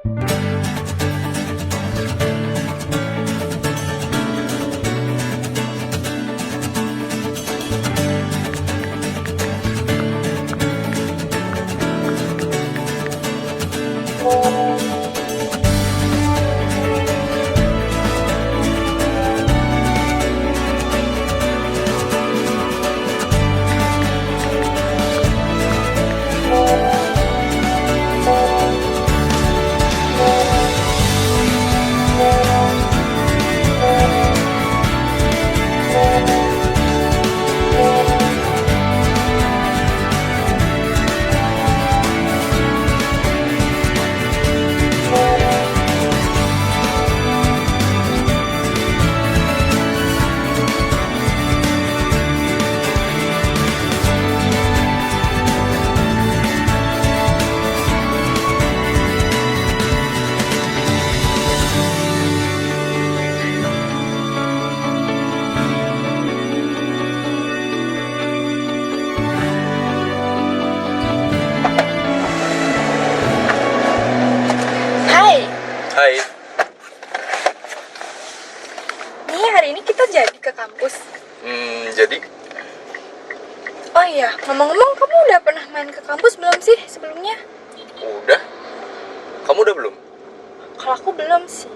Hai, Hai, nih hari ini kita jadi ke kampus. jadi Oh iya, ngomong-ngomong kamu udah pernah main ke kampus belum sih sebelumnya? udah? Kamu udah belum? Kalau aku belum sih.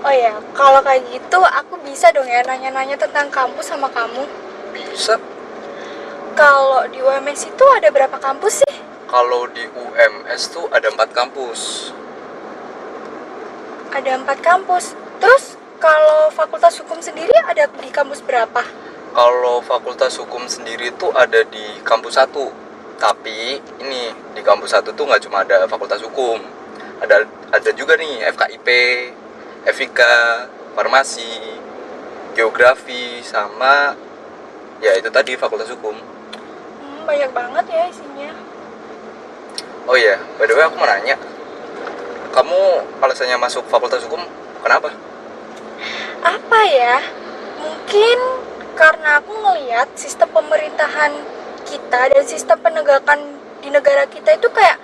Oh iya, kalau kayak gitu aku bisa dong ya nanya-nanya tentang kampus sama kamu. Bisa. Kalau di UMS itu ada berapa kampus sih? Kalau di UMS tuh ada 4 kampus. Ada 4 kampus. Terus kalau Fakultas Hukum sendiri ada di kampus berapa? Kalau Fakultas Hukum sendiri tuh ada di kampus 1. Tapi ini di kampus 1 tuh nggak cuma ada Fakultas Hukum. Ada juga nih FKIP, FIK, Farmasi, Geografi, sama ya itu tadi Fakultas Hukum. Banyak banget ya isinya. Oh iya, by the way aku mau nanya, kamu alasannya masuk Fakultas Hukum kenapa? Apa ya? Mungkin karena aku ngelihat sistem pemerintahan kita dan sistem penegakan di negara kita itu kayak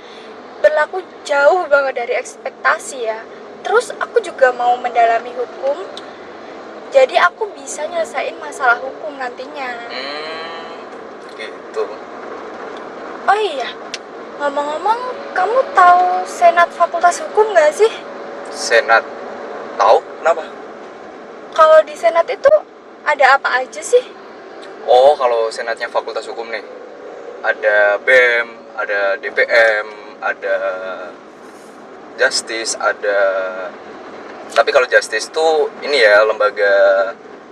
berlaku jauh banget dari ekspektasi ya. Terus aku juga mau mendalami hukum, jadi aku bisa nyelesain masalah hukum nantinya. Gitu. Oh iya, ngomong-ngomong, kamu tahu Senat Fakultas Hukum nggak sih? Senat, tahu kenapa? Kalau di Senat itu ada apa aja sih? Oh, kalau senatnya Fakultas Hukum nih, ada BEM, ada DPM, ada Justice, ada. Tapi kalau Justice tuh ini ya lembaga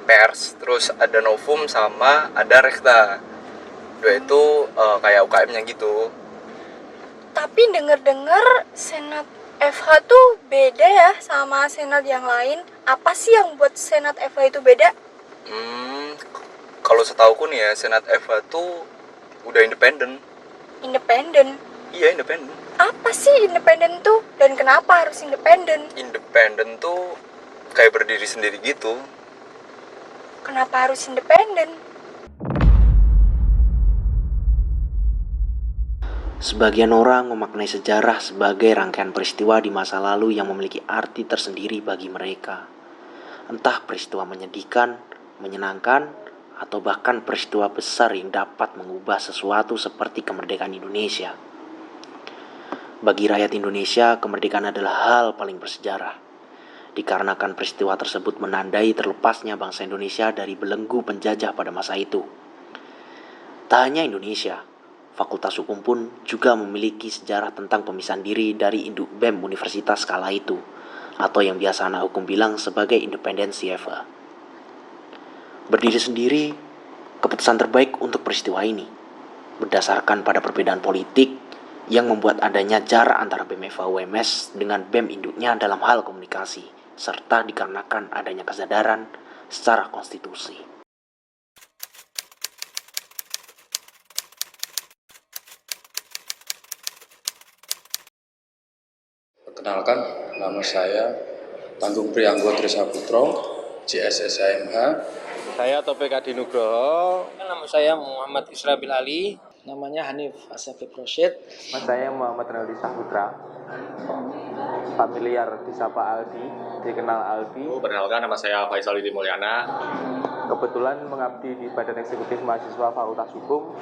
pers, terus ada Novum sama ada Rekta. Dua itu kayak UKM-nya gitu. Tapi denger-dengar Senat FH tuh beda ya sama Senat yang lain. Apa sih yang buat Senat FH itu beda? Kalau setauku nih ya, Senat FH tuh udah independen. Independen. Iya, independen. Apa sih independen tuh? Dan kenapa harus independen? Independen tuh kayak berdiri sendiri gitu. Kenapa harus independen? Sebagian orang memaknai sejarah sebagai rangkaian peristiwa di masa lalu yang memiliki arti tersendiri bagi mereka. Entah peristiwa menyedihkan, menyenangkan, atau bahkan peristiwa besar yang dapat mengubah sesuatu seperti kemerdekaan Indonesia. Bagi rakyat Indonesia, kemerdekaan adalah hal paling bersejarah. Dikarenakan peristiwa tersebut menandai terlepasnya bangsa Indonesia dari belenggu penjajah pada masa itu. Tak hanya Indonesia, Fakultas Hukum pun juga memiliki sejarah tentang pemisahan diri dari induk BEM Universitas kala itu, atau yang biasa anak hukum bilang sebagai independensi FH. Berdiri sendiri, keputusan terbaik untuk peristiwa ini, berdasarkan pada perbedaan politik yang membuat adanya jarak antara BEM FH UMS dengan BEM induknya dalam hal komunikasi, serta dikarenakan adanya kesadaran secara konstitusi. Perkenalkan, nama saya Tanggung Prianggo Trisaputro, JSSIMH. Saya Topik Adi Nugroho. Nama saya Muhammad Israbil Ali. Namanya Hanif Asafik Rosyid. Mas saya Muhammad Renaldi Saputra. familiar disapa Aldi, dikenal Aldi. Perkenalkan, nama saya Faisal Idi Mulyana. Kebetulan mengabdi di Badan Eksekutif Mahasiswa Fakultas Hukum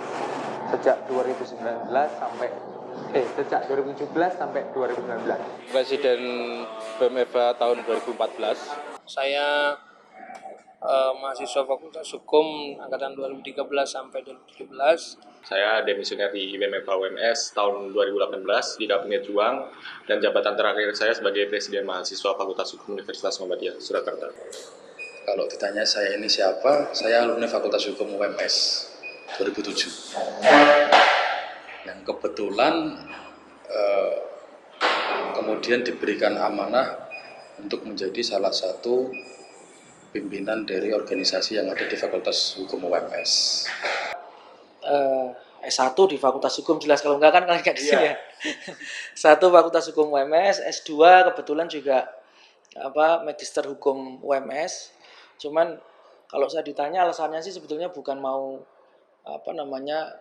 sejak 2017 sampai 2019. Presiden BEM-FH tahun 2014. Saya mahasiswa Fakultas Hukum angkatan 2013 sampai 2017. Saya demisioner di BEM-FH UMS tahun 2018 di Kabinet Juang, dan jabatan terakhir saya sebagai Presiden Mahasiswa Fakultas Hukum Universitas Muhammadiyah, Surakarta. Kalau ditanya saya ini siapa, saya alumni Fakultas Hukum UMS 2007. Yang kebetulan kemudian diberikan amanah untuk menjadi salah satu pimpinan dari organisasi yang ada di Fakultas Hukum UMS. S1 di Fakultas Hukum, jelas kalau enggak kan kalian nggak di sini ya. S1 Fakultas Hukum UMS, S2 kebetulan juga Magister Hukum UMS. Cuman kalau saya ditanya alasannya sih sebetulnya bukan mau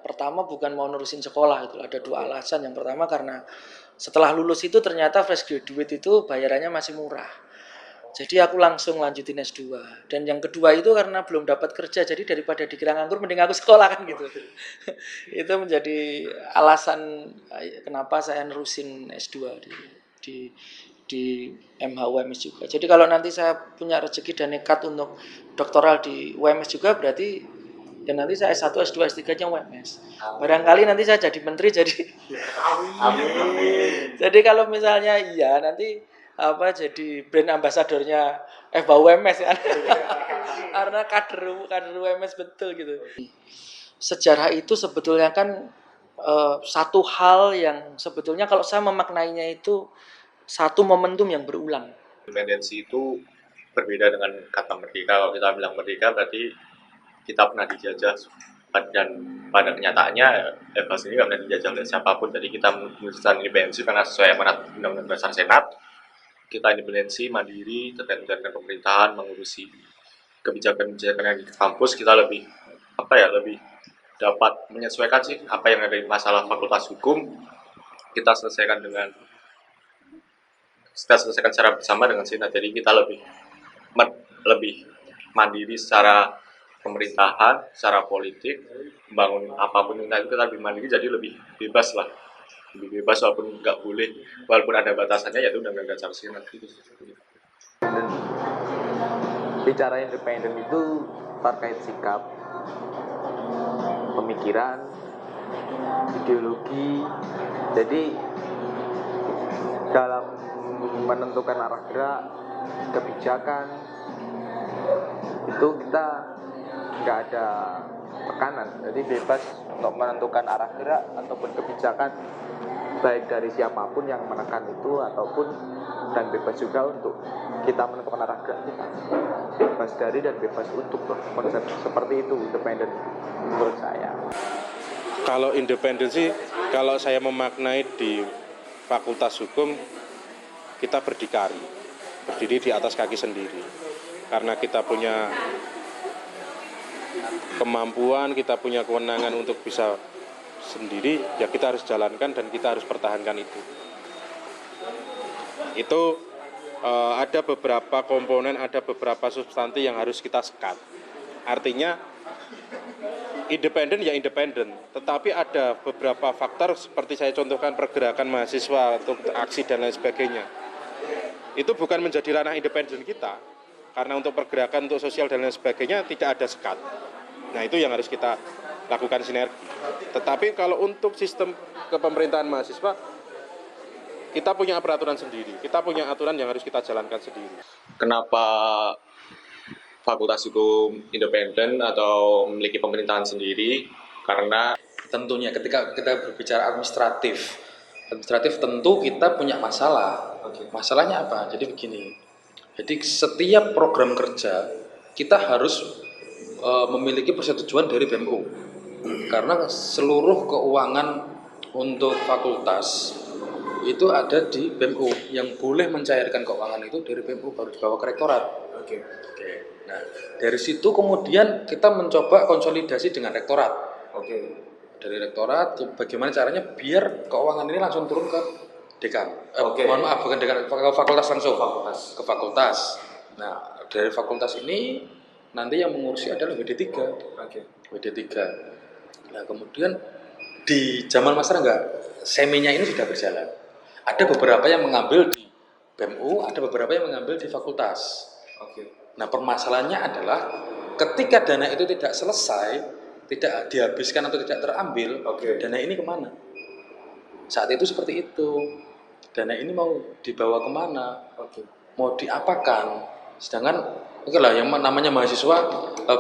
pertama bukan mau nerusin sekolah itu. Ada dua alasan. Yang pertama karena setelah lulus itu ternyata fresh graduate itu bayarannya masih murah. Jadi aku langsung lanjutin S2. Dan yang kedua itu karena belum dapat kerja. Jadi daripada dikira nganggur mending aku sekolah kan gitu. Itu menjadi alasan kenapa saya nerusin S2 di MH UMS juga. Jadi kalau nanti saya punya rezeki dan nekat untuk doktoral di UMS juga, berarti dan nanti saya S1, S2, S3-nya UMS. Barangkali nanti saya jadi menteri, jadi Amin. Jadi kalau misalnya nanti jadi brand ambasadornya FH UMS kan. Karena kader UMS betul gitu. Sejarah itu sebetulnya kan satu hal yang sebetulnya kalau saya memaknainya itu satu momentum yang berulang. Independensi itu berbeda dengan kata merdeka. Kalau kita bilang merdeka berarti kita pernah dijajah, dan pada kenyataannya FH sendiri nggak pernah dijajah oleh siapapun. Jadi kita memutuskan independensi karena sesuai amanat Undang-Undang Dasar Senat. Kita independensi, mandiri, terkait dengan pemerintahan, mengurusi kebijakan-kebijakan yang di kampus. Kita lebih dapat menyesuaikan sih apa yang ada di masalah Fakultas Hukum. Kita selesaikan secara bersama dengan Senat. Jadi kita lebih mandiri secara pemerintahan, secara politik, membangun apapun itu kita lebih mandiri, jadi lebih bebas walaupun ada batasannya, yaitu Undang-Undang Dasar Senat gitu. Bicara independen itu terkait sikap, pemikiran, ideologi. Jadi dalam menentukan arah gerak, kebijakan itu kita nggak ada tekanan, jadi bebas untuk menentukan arah gerak ataupun kebijakan, baik dari siapapun yang menekan itu ataupun, dan bebas juga untuk kita menentukan arah gerak kita, bebas dari dan bebas untuk konsep seperti itu independen menurut saya. Kalau independensi, kalau saya memaknai di Fakultas Hukum, kita berdiri di atas kaki sendiri, karena kita punya kemampuan, kita punya kewenangan untuk bisa sendiri, ya kita harus jalankan dan kita harus pertahankan itu. Itu ada beberapa komponen, ada beberapa substansi yang harus kita sekat. Artinya independen ya independen, tetapi ada beberapa faktor seperti saya contohkan pergerakan mahasiswa untuk aksi dan lain sebagainya. Itu bukan menjadi ranah independen kita, karena untuk pergerakan, untuk sosial dan lain sebagainya tidak ada sekat. Nah itu yang harus kita lakukan sinergi. Tetapi kalau untuk sistem kepemerintahan mahasiswa, kita punya peraturan sendiri, kita punya aturan yang harus kita jalankan sendiri. Kenapa Fakultas Hukum independen atau memiliki pemerintahan sendiri? Karena Tentunya ketika kita berbicara administratif tentu kita punya masalah. Masalahnya apa? Jadi begini. Jadi setiap program kerja kita harus memiliki persetujuan dari BEM-U. Karena seluruh keuangan untuk fakultas itu ada di BEM-U. Yang boleh mencairkan keuangan itu dari BEM-U, baru dibawa ke rektorat. Oke. Nah, dari situ kemudian kita mencoba konsolidasi dengan rektorat. Dari rektorat, bagaimana caranya biar keuangan ini langsung turun ke dekan. Oke. Mohon maaf, bukan dekan, ke fakultas langsung. Ke fakultas. Nah, dari fakultas ini nanti yang mengurusi adalah WD3. WD3. Nah, kemudian di zaman Mas Rangga, seminya ini sudah berjalan. Ada beberapa yang mengambil di BEMU, ada beberapa yang mengambil di fakultas. Nah, permasalahannya adalah ketika dana itu tidak selesai, tidak dihabiskan atau tidak terambil, dana ini kemana? Saat itu seperti itu. Dana ini mau dibawa kemana? Mau diapakan? Sedangkan oke lah, yang namanya mahasiswa,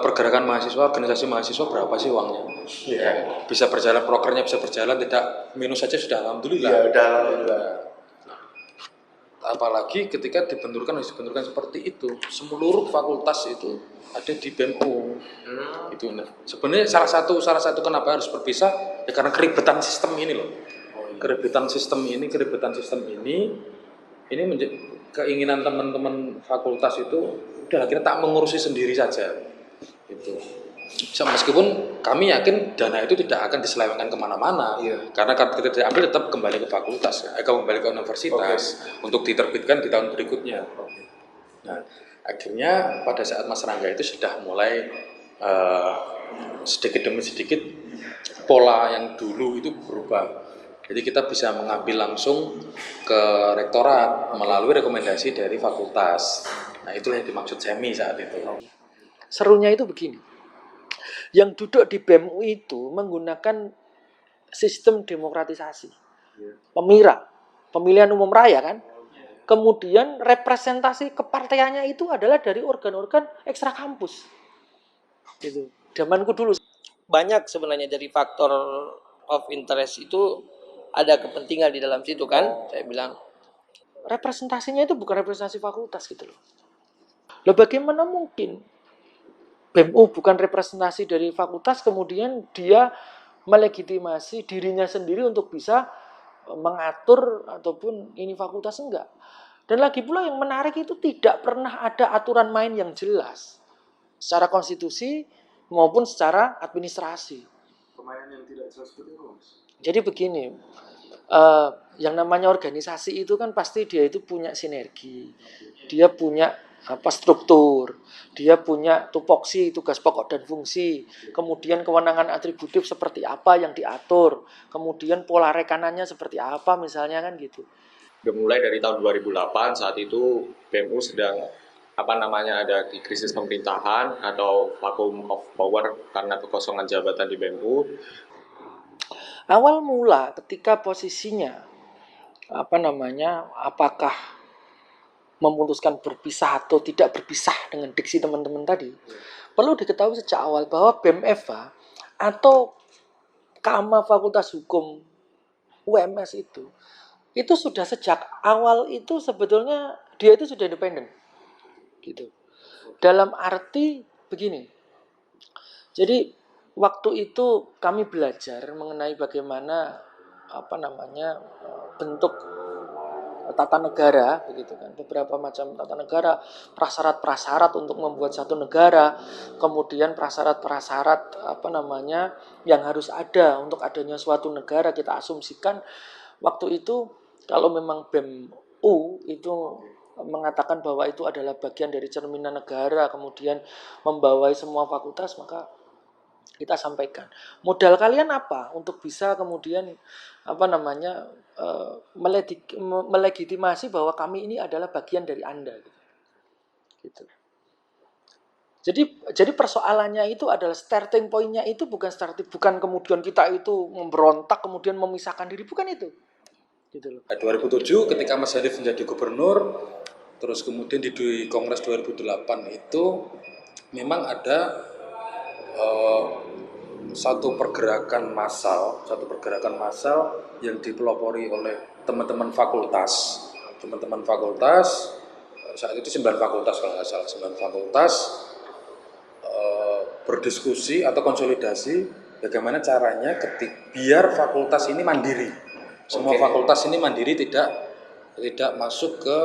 pergerakan mahasiswa, organisasi mahasiswa berapa sih uangnya? Ya, bisa berjalan, prokernya bisa berjalan, tidak minus saja sudah alhamdulillah. Iya, udah alhamdulillah. Apalagi ketika dibenturkan seperti itu, seluruh fakultas itu ada di BEMU. Itu sebenarnya salah satu kenapa harus berpisah ya karena keribetan sistem ini loh. Keribetan sistem ini menjadi keinginan teman-teman fakultas itu udah kita tak mengurusi sendiri saja. Itu. Meskipun kami yakin dana itu tidak akan diselewengkan kemana-mana, karena kalau kita tidak ambil tetap kembali ke fakultas, kembali ke universitas untuk diterbitkan di tahun berikutnya. Nah, akhirnya pada saat Mas Rangga itu sudah mulai sedikit demi sedikit pola yang dulu itu berubah. Jadi kita bisa mengambil langsung ke rektorat melalui rekomendasi dari fakultas. Nah, itulah yang dimaksud semi saat itu. Serunya itu begini. Yang duduk di BEMU itu menggunakan sistem demokratisasi. Pemilihan umum raya kan. Kemudian representasi kepartaiannya itu adalah dari organ-organ ekstra kampus. Gitu. Zamanku dulu Banyak sebenarnya dari faktor of interest itu ada kepentingan di dalam situ kan. Saya bilang representasinya itu bukan representasi fakultas gitu loh. Loh bagaimana mungkin BEMU bukan representasi dari fakultas, kemudian dia melegitimasi dirinya sendiri untuk bisa mengatur ataupun ini fakultas, enggak. Dan lagi pula yang menarik itu tidak pernah ada aturan main yang jelas secara konstitusi maupun secara administrasi. Permainan yang tidak jelas seperti itu, Mas. Jadi begini, yang namanya organisasi itu kan pasti dia itu punya sinergi, dia punya struktur, dia punya tupoksi, tugas pokok dan fungsi, kemudian kewenangan atributif seperti apa yang diatur, kemudian pola rekanannya seperti apa misalnya kan gitu. Mulai dari tahun 2008 saat itu BEMU sedang ada di krisis pemerintahan atau vacuum of power karena kekosongan jabatan di BEMU. Awal mula ketika posisinya apakah memutuskan berpisah atau tidak berpisah dengan diksi teman-teman tadi, perlu diketahui sejak awal bahwa BEM-FH atau Kama Fakultas Hukum UMS itu sudah sejak awal itu sebetulnya dia itu sudah independen gitu. Dalam arti begini, jadi waktu itu kami belajar mengenai bagaimana bentuk tata negara begitu kan, beberapa macam tata negara, prasyarat-prasyarat untuk membuat satu negara, kemudian prasyarat-prasyarat yang harus ada untuk adanya suatu negara. Kita asumsikan waktu itu kalau memang BEM-U itu mengatakan bahwa itu adalah bagian dari cerminan negara, kemudian membawai semua fakultas, maka kita sampaikan modal kalian apa untuk bisa kemudian melegitimasi bahwa kami ini adalah bagian dari Anda gitu. Jadi persoalannya itu adalah starting point-nya itu bukan kemudian kita itu memberontak kemudian memisahkan diri, bukan itu gitu loh. 2007 ketika Mas Hanif menjadi gubernur, terus kemudian di Kongres 2008 itu memang ada satu pergerakan massal yang dipelopori oleh teman-teman fakultas saat itu 9 fakultas kalau nggak salah, 9 fakultas berdiskusi atau konsolidasi bagaimana caranya biar fakultas ini mandiri, semua fakultas ini mandiri, tidak masuk ke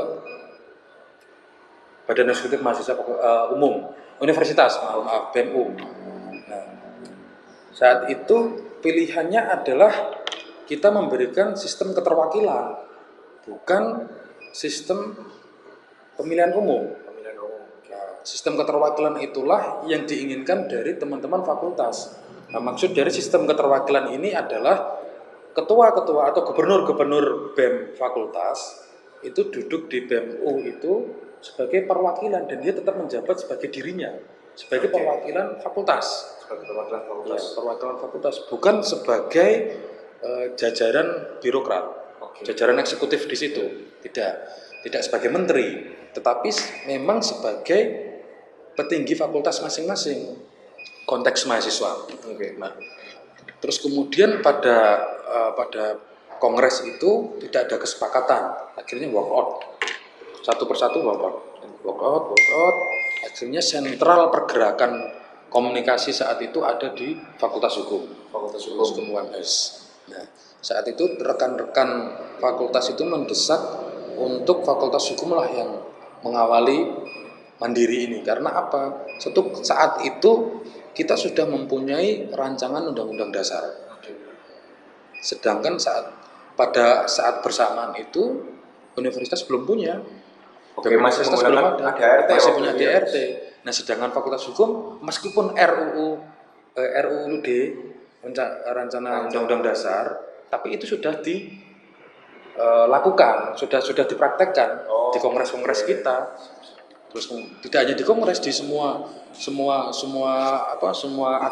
Badan Eksekutif Mahasiswa Umum Universitas, BEMU. Nah, saat itu pilihannya adalah kita memberikan sistem keterwakilan bukan sistem pemilihan umum. Nah, sistem keterwakilan itulah yang diinginkan dari teman-teman fakultas. Nah, maksud dari sistem keterwakilan ini adalah ketua-ketua atau gubernur-gubernur BEM fakultas itu duduk di BEMU itu sebagai perwakilan dan dia tetap menjabat sebagai dirinya, sebagai perwakilan fakultas. Ya, perwakilan fakultas, bukan sebagai jajaran birokrat, jajaran eksekutif di situ. Tidak sebagai menteri, tetapi memang sebagai petinggi fakultas masing-masing, konteks mahasiswa. Nah, terus kemudian pada kongres itu tidak ada kesepakatan, akhirnya walk out, satu persatu walk out. Akhirnya sentral pergerakan komunikasi saat itu ada di Fakultas Hukum UMS. Nah, saat itu rekan-rekan fakultas itu mendesak untuk Fakultas Hukum lah yang mengawali mandiri ini. Karena apa? Saat itu kita sudah mempunyai rancangan undang-undang dasar. Sedangkan pada saat bersamaan itu universitas belum punya. Masih belum menggunakan ada. ADRT. Masih punya ADRT. Nah, sedangkan Fakultas Hukum meskipun RUUD rencana undang-undang dasar, tapi itu sudah dilakukan, sudah dipraktekkan di kongres-kongres kita. Terus tidak hanya di kongres, di semua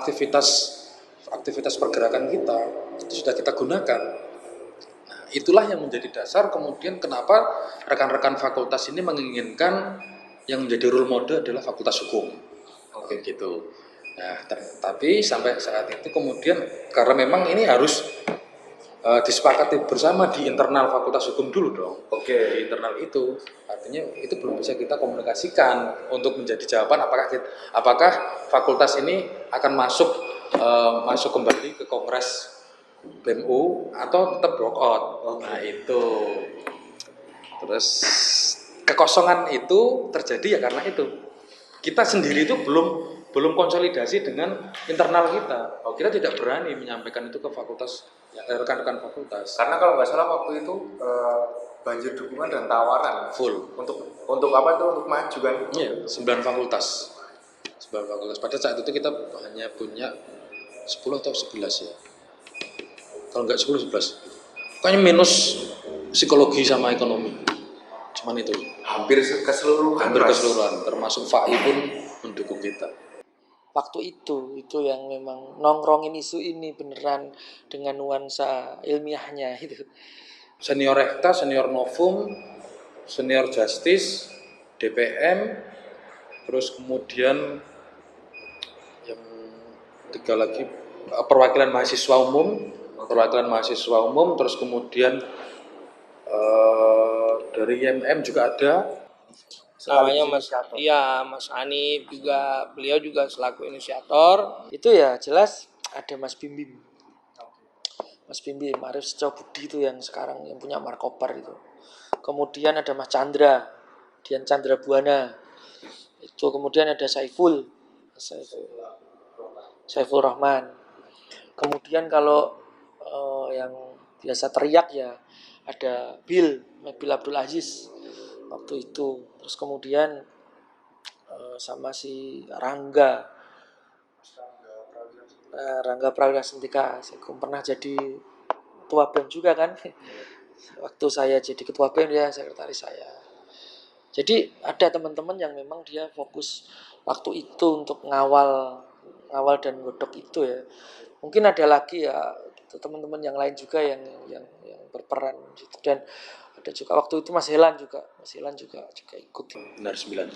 aktivitas pergerakan kita itu sudah kita gunakan. Nah, itulah yang menjadi dasar kemudian kenapa rekan-rekan fakultas ini menginginkan yang menjadi role model adalah Fakultas Hukum. Gitu. Nah, tapi sampai saat itu kemudian karena memang ini harus disepakati bersama di internal Fakultas Hukum dulu dong. Di internal itu artinya itu belum bisa kita komunikasikan untuk menjadi jawaban apakah fakultas ini akan masuk kembali ke kongres BEMU atau tetap walk out. Nah, itu terus kekosongan itu terjadi ya karena itu kita sendiri itu belum konsolidasi dengan internal kita. Kita tidak berani menyampaikan itu ke fakultas, rekan-rekan fakultas. Karena kalau nggak salah waktu itu banjir dukungan dan tawaran Full. Untuk apa itu, untuk maju kan? Iya, 9 fakultas. Pada saat itu kita hanya punya 10 atau 11 ya. Kalau nggak 10, 11. Pokoknya minus psikologi sama ekonomi. Cuman itu. Hampir keseluruhan, termasuk FAI pun mendukung kita. Waktu itu yang memang nongkrongin isu ini beneran dengan nuansa ilmiahnya itu. Senior Rekta, senior Novum, senior Justice, DPM, terus kemudian yang tiga lagi perwakilan mahasiswa umum, terus kemudian dari IMM juga ada. Namanya Mas Hanif juga, beliau juga selaku inisiator. Itu ya jelas ada Mas Bimbim Arif Secobudi itu yang sekarang yang punya Markobar itu. Kemudian ada Mas Chandra, Dian Chandra Buana. Itu kemudian ada Saiful Rahman. Kemudian kalau yang biasa teriak ya ada Bill Abdul Aziz waktu itu. Terus kemudian sama si Rangga Prawilasentiika, saya pernah jadi ketua BEM juga kan. Waktu saya jadi ketua BEM dia sekretaris saya. Jadi ada teman-teman yang memang dia fokus waktu itu untuk ngawal dan godok itu ya. Mungkin ada lagi ya teman-teman yang lain juga yang berperan gitu. Dan ada juga waktu itu Mas Helan juga ikut. Benar 9.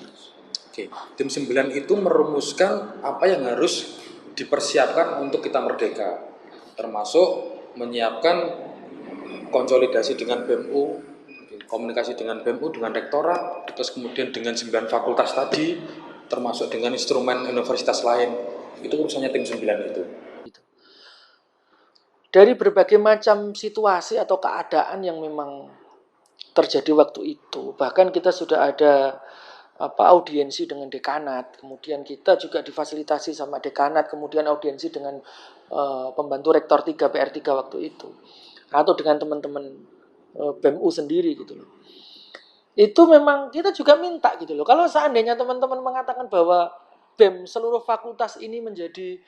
Tim 9 itu merumuskan apa yang harus dipersiapkan untuk kita merdeka, termasuk menyiapkan konsolidasi dengan BEMU, komunikasi dengan BEMU, dengan rektorat, terus kemudian dengan 9 fakultas tadi, termasuk dengan instrumen universitas lain. Itu urusannya tim 9 itu. Dari berbagai macam situasi atau keadaan yang memang terjadi waktu itu, bahkan kita sudah ada audiensi dengan dekanat, kemudian kita juga difasilitasi sama dekanat, kemudian audiensi dengan pembantu rektor 3 PR3 waktu itu, atau dengan teman-teman BEM-U sendiri gitu loh. Itu memang kita juga minta gitu loh. Kalau seandainya teman-teman mengatakan bahwa BEM seluruh fakultas ini menjadi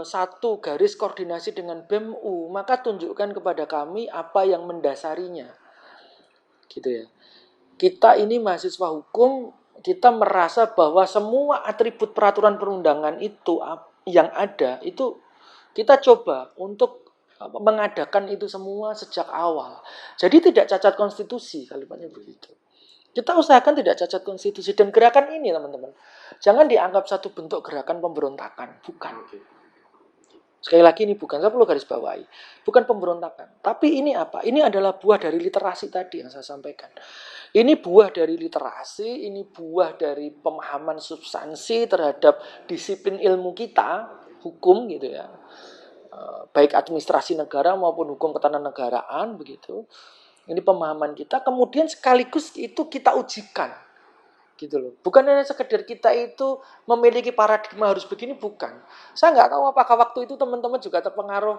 satu garis koordinasi dengan BEM-U, maka tunjukkan kepada kami apa yang mendasarinya. Gitu ya. Kita ini mahasiswa hukum, kita merasa bahwa semua atribut peraturan perundangan itu yang ada, itu kita coba untuk mengadakan itu semua sejak awal. Jadi tidak cacat konstitusi, kalimatnya begitu. Kita usahakan tidak cacat konstitusi. Dan gerakan ini teman-teman, jangan dianggap satu bentuk gerakan pemberontakan. Bukan. Sekali lagi ini bukan, saya perlu garis bawahi. Bukan pemberontakan. Tapi ini apa? Ini adalah buah dari literasi tadi yang saya sampaikan. Ini buah dari literasi, ini buah dari pemahaman substansi terhadap disiplin ilmu kita, hukum gitu ya. Baik administrasi negara maupun hukum ketatanegaraan begitu. Ini pemahaman kita, kemudian sekaligus itu kita ujikan. Gitu loh. Bukan hanya sekedar kita itu memiliki paradigma harus begini, bukan. Saya nggak tahu apakah waktu itu teman-teman juga terpengaruh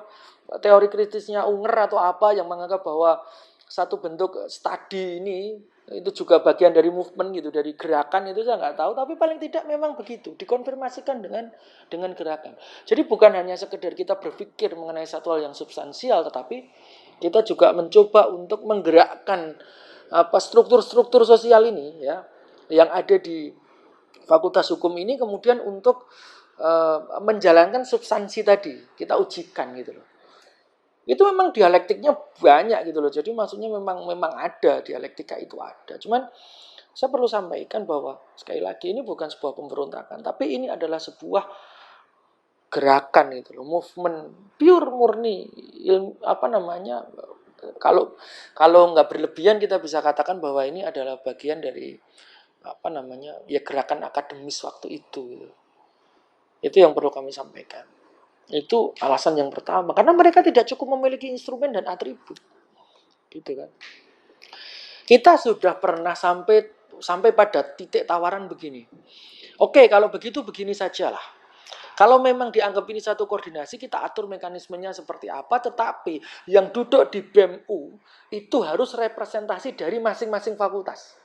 teori kritisnya Unger atau apa yang menganggap bahwa satu bentuk studi ini itu juga bagian dari movement gitu, dari gerakan, itu saya nggak tahu, tapi paling tidak memang begitu, dikonfirmasikan dengan gerakan. Jadi bukan hanya sekedar kita berpikir mengenai satu hal yang substansial, tetapi kita juga mencoba untuk menggerakkan struktur-struktur sosial ini ya, yang ada di Fakultas Hukum ini, kemudian untuk menjalankan substansi tadi kita ujikan gitu loh. Itu memang dialektiknya banyak gitu loh. Jadi maksudnya memang ada, dialektika itu ada. Cuman saya perlu sampaikan bahwa sekali lagi ini bukan sebuah pemberontakan, tapi ini adalah sebuah gerakan gitu loh, movement pure murni kalau nggak berlebihan kita bisa katakan bahwa ini adalah bagian dari gerakan akademis waktu itu gitu. Itu yang perlu kami sampaikan. Itu alasan yang pertama, karena mereka tidak cukup memiliki instrumen dan atribut. Gitu kan. Kita sudah pernah sampai pada titik tawaran begini. Oke, kalau begitu begini sajalah. Kalau memang dianggap ini satu koordinasi, kita atur mekanismenya seperti apa, tetapi yang duduk di BEM-U itu harus representasi dari masing-masing fakultas.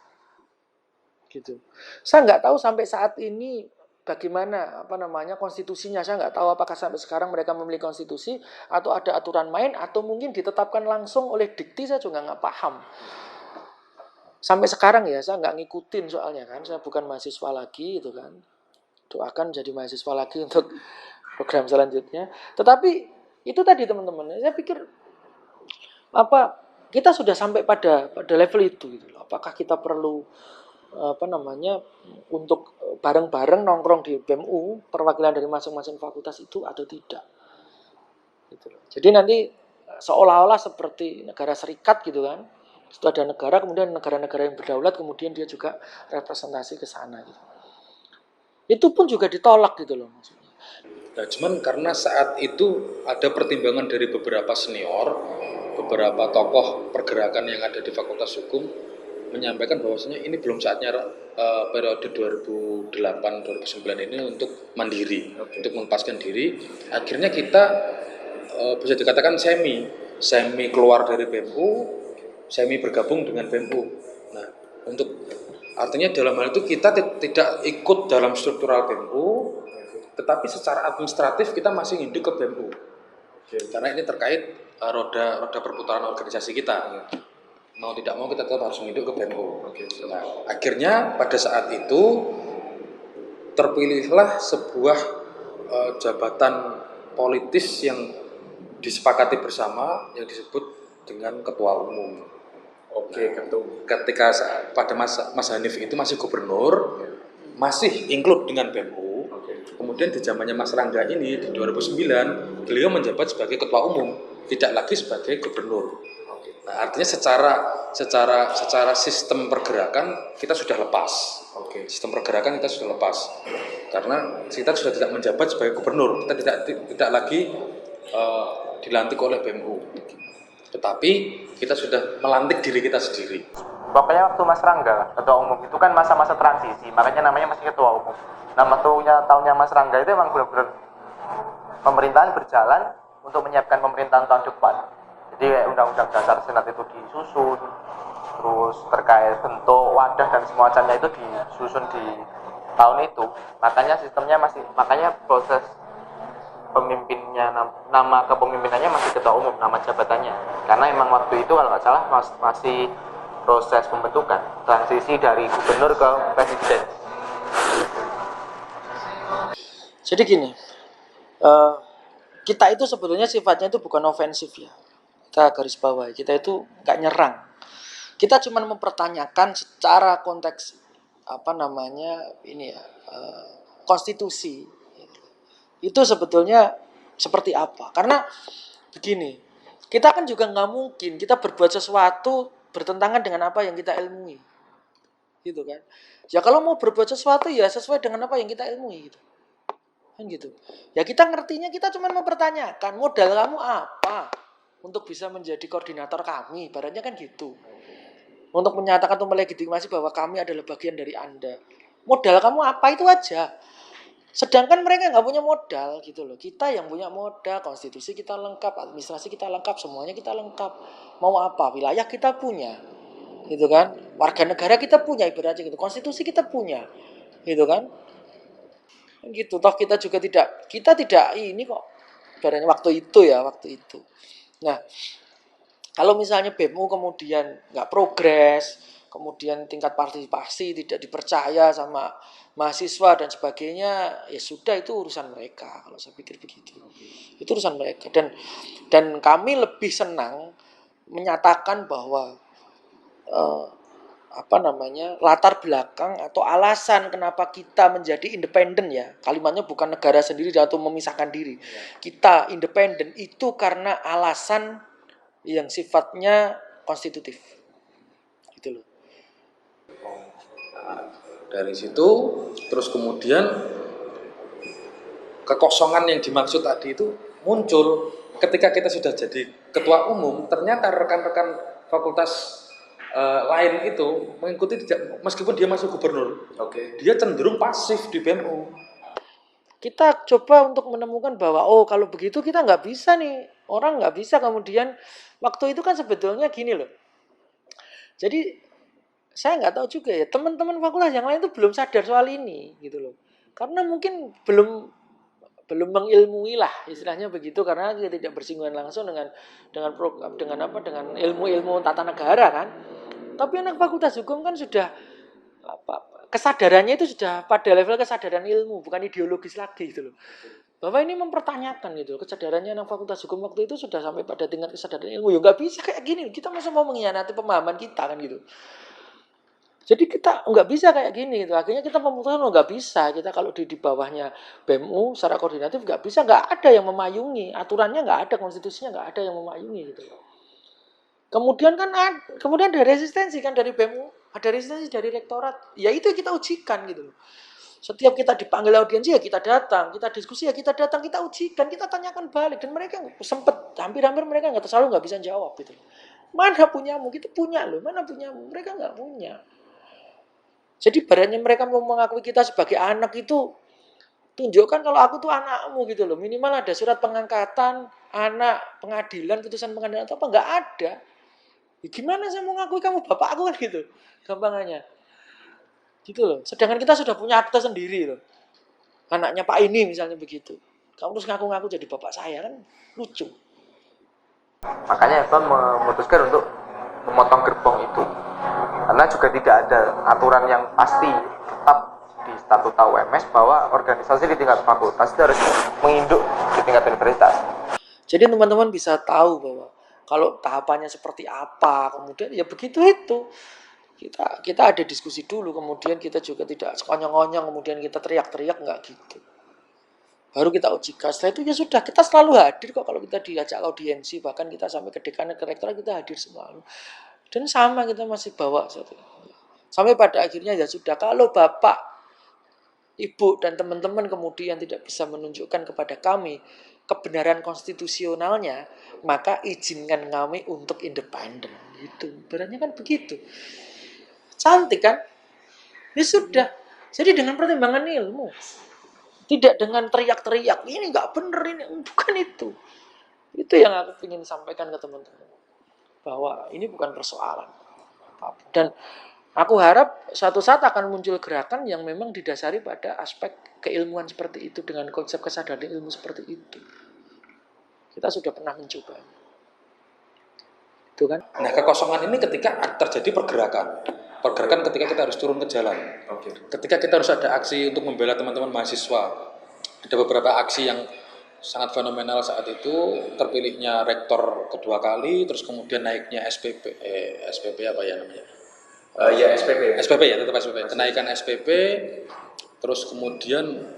Gitu. Saya nggak tahu sampai saat ini bagaimana konstitusinya. Saya nggak tahu apakah sampai sekarang mereka memiliki konstitusi atau ada aturan main atau mungkin ditetapkan langsung oleh dikti. Saya juga nggak paham sampai sekarang ya. Saya nggak ngikutin soalnya kan, saya bukan mahasiswa lagi gitu kan. Doakan jadi mahasiswa lagi untuk program selanjutnya. Tetapi itu tadi teman-teman, saya pikir kita sudah sampai pada level itu gitu. Apakah kita perlu untuk bareng-bareng nongkrong di BEM-U, perwakilan dari masing-masing fakultas itu atau tidak. Gitu. Jadi nanti seolah-olah seperti negara serikat gitu kan. Itu ada negara, kemudian negara-negara yang berdaulat, kemudian dia juga representasi ke sana gitu. Itu pun juga ditolak gitu loh maksudnya. Nah, cuman karena saat itu ada pertimbangan dari beberapa senior, beberapa tokoh pergerakan yang ada di Fakultas Hukum menyampaikan bahwasanya ini belum saatnya periode 2008-2009 ini untuk mandiri, untuk melepaskan diri. Akhirnya kita bisa dikatakan semi keluar dari BEM-U, semi bergabung dengan BEM-U. Nah, artinya dalam hal itu kita tidak ikut dalam struktural BEM-U, tetapi secara administratif kita masih induk ke BEM-U. Karena ini terkait roda perputaran organisasi kita. Mau tidak mau kita tetap harus menginduk ke BEM-U. Nah, akhirnya pada saat itu terpilihlah sebuah jabatan politis yang disepakati bersama yang disebut dengan ketua umum. Ketika pada Mas Hanif itu masih gubernur, masih include dengan BEM-U. Kemudian di zamannya Mas Rangga ini di 2009 beliau menjabat sebagai ketua umum, tidak lagi sebagai gubernur. Nah, artinya secara sistem pergerakan kita sudah lepas. Sistem pergerakan kita sudah lepas. Karena kita sudah tidak menjabat sebagai gubernur. Kita tidak lagi dilantik oleh BEM-U. Tetapi kita sudah melantik diri kita sendiri. Pokoknya waktu Mas Rangga ketua umum itu kan masa-masa transisi, makanya namanya masih ketua umum. Nah, tahunnya Mas Rangga itu emang benar-benar pemerintahan berjalan untuk menyiapkan pemerintahan tahun depan. Jadi kayak undang-undang dasar senat itu disusun, terus terkait bentuk wadah dan semacamnya itu disusun di tahun itu. Makanya sistemnya makanya proses pemimpinnya, nama kepemimpinannya masih ketua umum, nama jabatannya, karena emang waktu itu kalau nggak salah masih proses pembentukan transisi dari gubernur ke presiden. Jadi gini, kita itu sebetulnya sifatnya itu bukan ofensif ya. Kita garis bawahi, kita itu nggak nyerang. Kita cuma mempertanyakan secara konteks konstitusi. Itu sebetulnya seperti apa? Karena begini, kita kan juga nggak mungkin kita berbuat sesuatu bertentangan dengan apa yang kita ilmui, gitu kan? Ya kalau mau berbuat sesuatu ya sesuai dengan apa yang kita ilmui, gitu. Kan gitu. Ya kita ngertinya kita cuma mempertanyakan modal kamu apa untuk bisa menjadi koordinator kami, ibaratnya kan gitu. Untuk menyatakan atau melegitimasi bahwa kami adalah bagian dari Anda. Modal kamu apa itu aja. Sedangkan mereka nggak punya modal gitu loh. Kita yang punya modal, konstitusi kita lengkap, administrasi kita lengkap, semuanya kita lengkap. Mau apa? Wilayah kita punya. Gitu kan? Warga negara kita punya ibaratnya gitu. Konstitusi kita punya. Gitu kan? Gitu. Toh kita juga tidak ini kok. Ibaratnya waktu itu. Nah, kalau misalnya BEMU kemudian nggak progres, kemudian tingkat partisipasi tidak dipercaya sama mahasiswa dan sebagainya, ya sudah itu urusan mereka. Kalau saya pikir begitu, itu urusan mereka. Dan kami lebih senang menyatakan bahwa latar belakang atau alasan kenapa kita menjadi independen ya, kalimatnya bukan negara sendiri atau memisahkan diri. Kita independen itu karena alasan yang sifatnya konstitutif. Gitu loh. Dari situ terus kemudian kekosongan yang dimaksud tadi itu muncul ketika kita sudah jadi ketua umum. Ternyata rekan-rekan fakultas lain itu mengikuti meskipun dia masuk gubernur, dia cenderung pasif di BEMU. Kita coba untuk menemukan bahwa kalau begitu kita nggak bisa nih, orang nggak bisa. Kemudian waktu itu kan sebetulnya gini loh. Jadi saya nggak tahu juga ya, teman-teman fakultas yang lain itu belum sadar soal ini gitu loh. Karena mungkin belum mengilmui lah istilahnya begitu, karena dia tidak bersinggungan langsung dengan ilmu tata negara kan. Tapi anak fakultas hukum kan sudah kesadarannya itu sudah pada level kesadaran ilmu, bukan ideologis lagi gitu loh. Bahwa ini mempertanyakan gitu, kesadarannya anak fakultas hukum waktu itu sudah sampai pada tingkat kesadaran ilmu. Ya nggak bisa kayak gini, kita masa mau mengkhianati pemahaman kita kan gitu. Jadi kita nggak bisa kayak gini gitu. Akhirnya kita memutuskan nggak bisa. Kita kalau di bawahnya BEMU secara koordinatif nggak bisa, nggak ada yang memayungi. Aturannya nggak ada, konstitusinya nggak ada yang memayungi gitu. Kemudian ada resistensi kan dari BEMU, ada resistensi dari rektorat. Ya itu kita ujikan gitu. Setiap kita dipanggil audiensi ya kita datang, kita diskusi ya kita datang, kita ujikan, kita tanyakan balik. Dan mereka sempet hampir-hampir mereka selalu nggak bisa jawab gitu. Mana punyamu? Kita punya loh, mana punyamu? Mereka nggak punya. Jadi barannya mereka mau mengakui kita sebagai anak itu, tunjukkan kalau aku tuh anakmu gitu loh. Minimal ada surat pengangkatan, anak, pengadilan, putusan pengadilan atau apa, nggak ada. Ya gimana saya mau ngakui kamu bapak aku kan gitu, gampangannya. Gitu loh. Sedangkan kita sudah punya akte sendiri loh. Anaknya Pak ini misalnya begitu. Kamu terus ngaku-ngaku jadi bapak saya kan lucu. Makanya Evan memutuskan untuk memotong gerbong itu. Karena juga tidak ada aturan yang pasti tetap di statuta UMS bahwa organisasi di tingkat fakultas itu harus menginduk di tingkat universitas. Jadi teman-teman bisa tahu bahwa kalau tahapannya seperti apa, kemudian ya begitu itu. Kita ada diskusi dulu, kemudian kita juga tidak sekonyong-konyong, kemudian kita teriak-teriak, enggak gitu. Baru kita ujikan. Setelah itu ya sudah, kita selalu hadir kok kalau kita diajak audiensi, bahkan kita sampai ke dekan, ke rektorat kita hadir selalu. Dan sama kita masih bawa satu. Sampai pada akhirnya ya sudah, kalau Bapak, Ibu dan teman-teman kemudian tidak bisa menunjukkan kepada kami kebenaran konstitusionalnya, maka izinkan kami untuk independen. Itu ibaratnya kan begitu. Cantik kan? Ya sudah. Jadi dengan pertimbangan ilmu, tidak dengan teriak-teriak. Ini nggak benar, ini bukan itu. Itu yang aku ingin sampaikan ke teman-teman. bahwa ini bukan persoalan. Dan aku harap suatu saat akan muncul gerakan yang memang didasari pada aspek keilmuan seperti itu dengan konsep kesadaran ilmu seperti itu. Kita sudah pernah mencoba. Itu kan? Nah, kekosongan ini ketika terjadi pergerakan ketika kita harus turun ke jalan. Ketika kita harus ada aksi untuk membela teman-teman mahasiswa. Ada beberapa aksi yang sangat fenomenal saat itu, terpilihnya rektor kedua kali, terus kemudian naiknya SPP apa ya namanya? SPP ya, tetap SPP. Kenaikan SPP, terus kemudian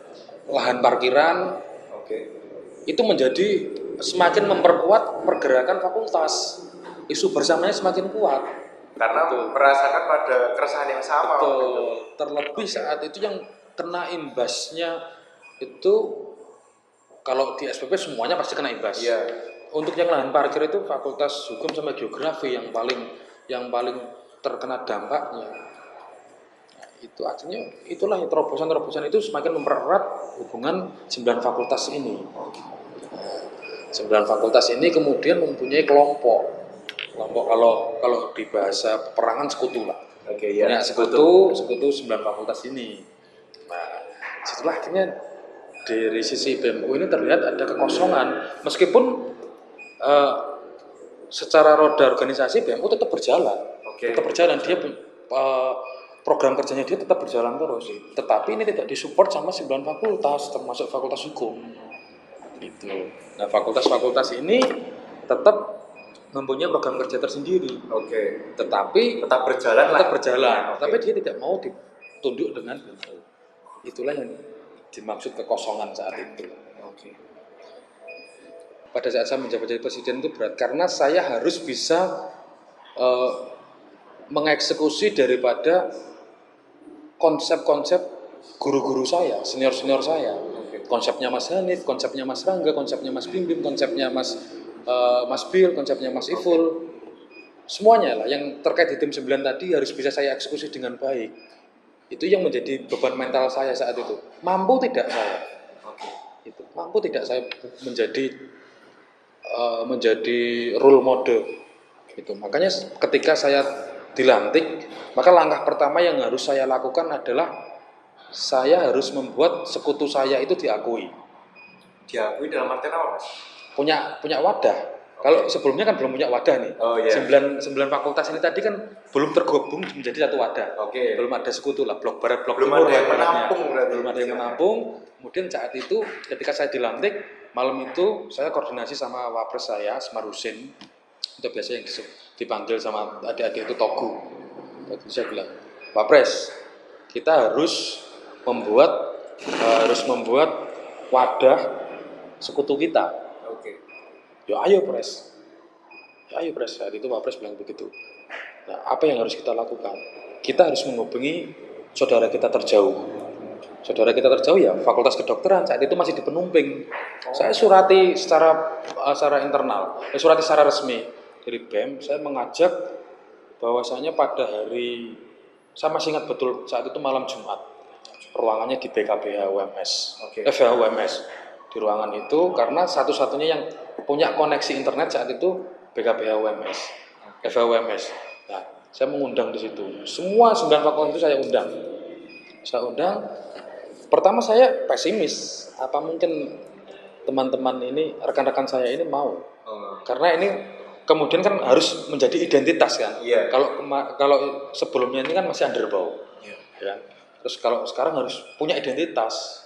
lahan parkiran. Itu menjadi semakin memperkuat pergerakan fakultas. Isu bersamanya semakin kuat. Karena merasakan pada keresahan yang sama. Betul. Terlebih saat itu yang kena imbasnya itu, kalau di SPP semuanya pasti kena imbas. Iya. Untuk yang lahan parkir itu fakultas hukum sama geografi yang paling terkena dampaknya. Nah, itu artinya itulah terobosan-terobosan itu semakin mempererat hubungan 9 fakultas ini. 9 fakultas ini kemudian mempunyai kelompok kalau di bahasa peperangan sekutu lah. Nah, sekutu 9 fakultas ini. Nah, setelah akhirnya dari sisi BMU ini terlihat ada kekosongan, meskipun secara roda organisasi BMU tetap berjalan, dia program kerjanya dia tetap berjalan terus, tetapi ini tidak disupport sama 9 fakultas termasuk fakultas hukum. Gitu. Nah, fakultas-fakultas ini tetap mempunyai program kerja tersendiri. Tetapi tetap berjalan. Tapi dia tidak mau ditunduk dengan BMU. Itulah yang dimaksud kekosongan saat itu. Pada saat saya menjabat jadi presiden itu berat karena saya harus bisa mengeksekusi daripada konsep-konsep guru-guru saya, senior-senior saya. Konsepnya Mas Hanif, konsepnya Mas Rangga, konsepnya Mas Bimbim, konsepnya Mas Bil, konsepnya Mas Iful, semuanya lah yang terkait di tim 9 tadi harus bisa saya eksekusi dengan baik. Itu yang menjadi beban mental saya saat itu. Mampu tidak saya? Mampu tidak saya menjadi role model? Itu makanya ketika saya dilantik, maka langkah pertama yang harus saya lakukan adalah saya harus membuat sekutu saya itu diakui. Diakui dalam artian apa, Mas? Punya wadah. Kalau sebelumnya kan belum punya wadah nih. 9 fakultas ini tadi kan belum tergabung menjadi satu wadah. Belum ada sekutu lah, blok barat, blok timur. Belum ada yang menampung. Kemudian saat itu ketika saya dilantik, malam itu saya koordinasi sama wapres saya, Semar Husin. Itu biasa yang dipanggil sama adik-adik itu Togu. Jadi saya bilang, Wapres, kita harus membuat wadah sekutu kita. Ya ayo pres, saat itu Pak Pres bilang begitu. Nah, apa yang harus kita lakukan? Kita harus menghubungi saudara kita terjauh. Saudara kita terjauh ya Fakultas Kedokteran, saat itu masih di Penumping. Saya surati secara internal, surati secara resmi dari BEM, saya mengajak bahwasanya pada hari, saya masih ingat betul saat itu malam Jumat, ruangannya di BKBH UMS, FH UMS. Di ruangan itu karena satu-satunya yang punya koneksi internet saat itu BKBH UMS, FH UMS. Nah, saya mengundang di situ. Semua 9 fakultas itu saya undang. Pertama saya pesimis, apa mungkin teman-teman ini, rekan-rekan saya ini mau? Karena ini kemudian kan harus menjadi identitas kan. Kalau sebelumnya ini kan masih underbau. Ya. Terus kalau sekarang harus punya identitas.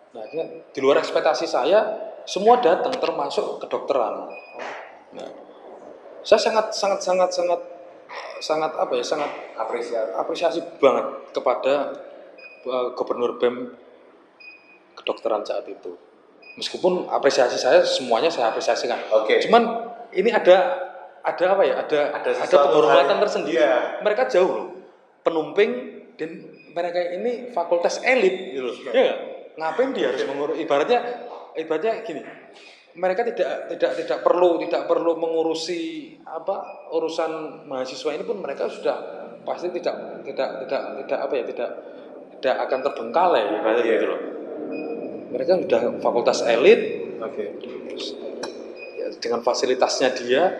Nah, di luar ekspektasi saya, semua datang termasuk kedokteran. Nah, saya sangat apresiasi banget kepada Gubernur BEM kedokteran saat itu. Meskipun apresiasi saya semuanya saya apresiasikan. Cuman ini ada apa ya? Ada penghormatan tersendiri. Mereka jauh loh. Penumping dan mereka ini fakultas elit gitu loh. Ya. Ngapain dia harus mengurus, ibaratnya gini, mereka tidak perlu mengurusi urusan mahasiswa ini pun mereka sudah pasti tidak akan terbengkalai gitu loh. Mereka sudah fakultas elit, dengan fasilitasnya dia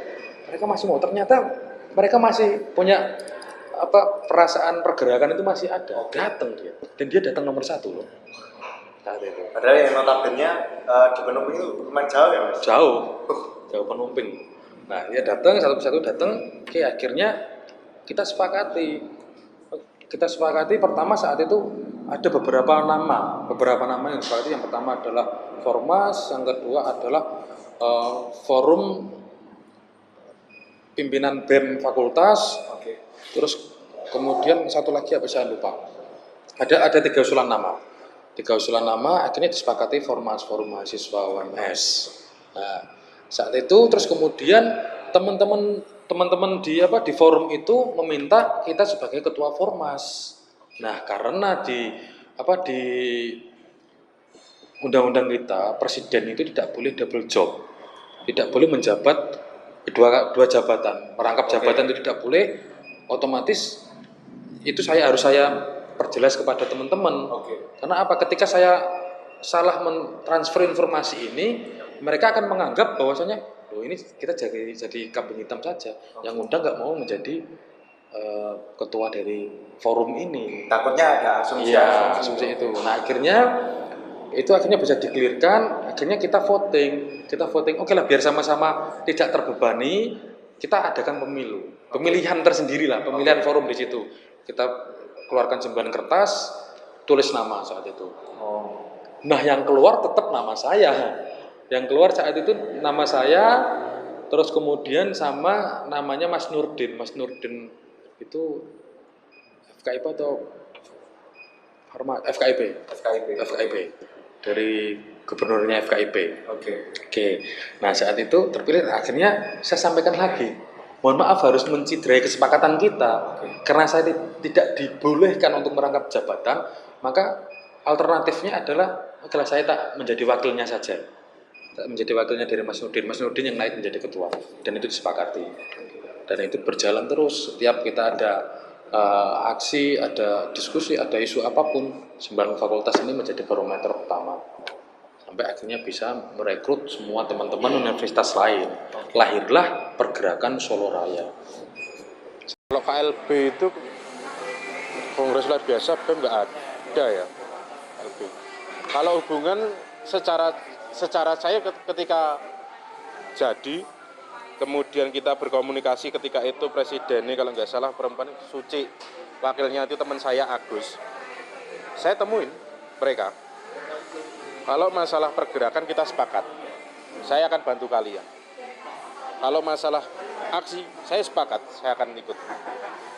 mereka masih mau, ternyata mereka masih punya perasaan pergerakan itu masih ada. Datang dia, dan dia datang nomor 1 loh saat itu. Padahal yang notabene di Penumping itu lumayan jauh ya Mas? Jauh Penumping. Nah dia datang satu persatu datang, oke akhirnya kita sepakati pertama saat itu ada beberapa nama yang disepakati. Yang pertama adalah Formas, yang kedua adalah forum pimpinan BEM fakultas, terus kemudian satu lagi apa saya lupa. Ada 3 usulan nama. 3 usulan nama akhirnya disepakati Formas, forum mahasiswa UMS. Nah, saat itu terus kemudian teman-teman di forum itu meminta kita sebagai ketua Formas. Nah, karena di undang-undang kita presiden itu tidak boleh double job. Tidak boleh menjabat dua jabatan. Merangkap jabatan itu tidak boleh. Otomatis itu harus saya perjelas kepada teman-teman. Karena apa? Ketika saya salah mentransfer informasi ini, mereka akan menganggap bahwasanya ini kita jadi kambing hitam saja. Yang undang nggak mau menjadi ketua dari forum ini. Takutnya ada asumsi. Iya, asumsi itu. Nah, akhirnya bisa dikelirkan. Akhirnya kita voting. Oke lah, biar sama-sama tidak terbebani, kita adakan pemilihan tersendiri lah, pemilihan forum di situ. Kita keluarkan sembilan kertas, tulis nama saat itu. Nah, yang keluar tetap nama saya. Yang keluar saat itu nama saya, terus kemudian sama namanya Mas Nurdin. Mas Nurdin itu FKIP atau FKIP dari gubernurnya FKIP. Oke. Nah, saat itu terpilih, akhirnya saya sampaikan lagi. Mohon maaf harus menciderai kesepakatan kita. Karena saya tidak dibolehkan untuk merangkap jabatan, maka alternatifnya adalah saya tak menjadi wakilnya saja. Menjadi wakilnya dari Mas Nurdin. Mas Nurdin yang naik menjadi ketua, dan itu disepakati. Dan itu berjalan terus. Setiap kita ada aksi, ada diskusi, ada isu apapun, 9 fakultas ini menjadi barometer utama. Sampai akhirnya bisa merekrut semua teman-teman universitas lain. Lahirlah pergerakan Solo Raya. Kalau KLB itu Kongres Luar Biasa BEM nggak ada ya. KLB. Kalau hubungan secara saya ketika jadi, kemudian kita berkomunikasi ketika itu presidennya kalau nggak salah perempuan Suci, wakilnya itu teman saya Agus. Saya temuin mereka. Kalau masalah pergerakan kita sepakat, saya akan bantu kalian. Kalau masalah aksi, saya sepakat, saya akan ikut.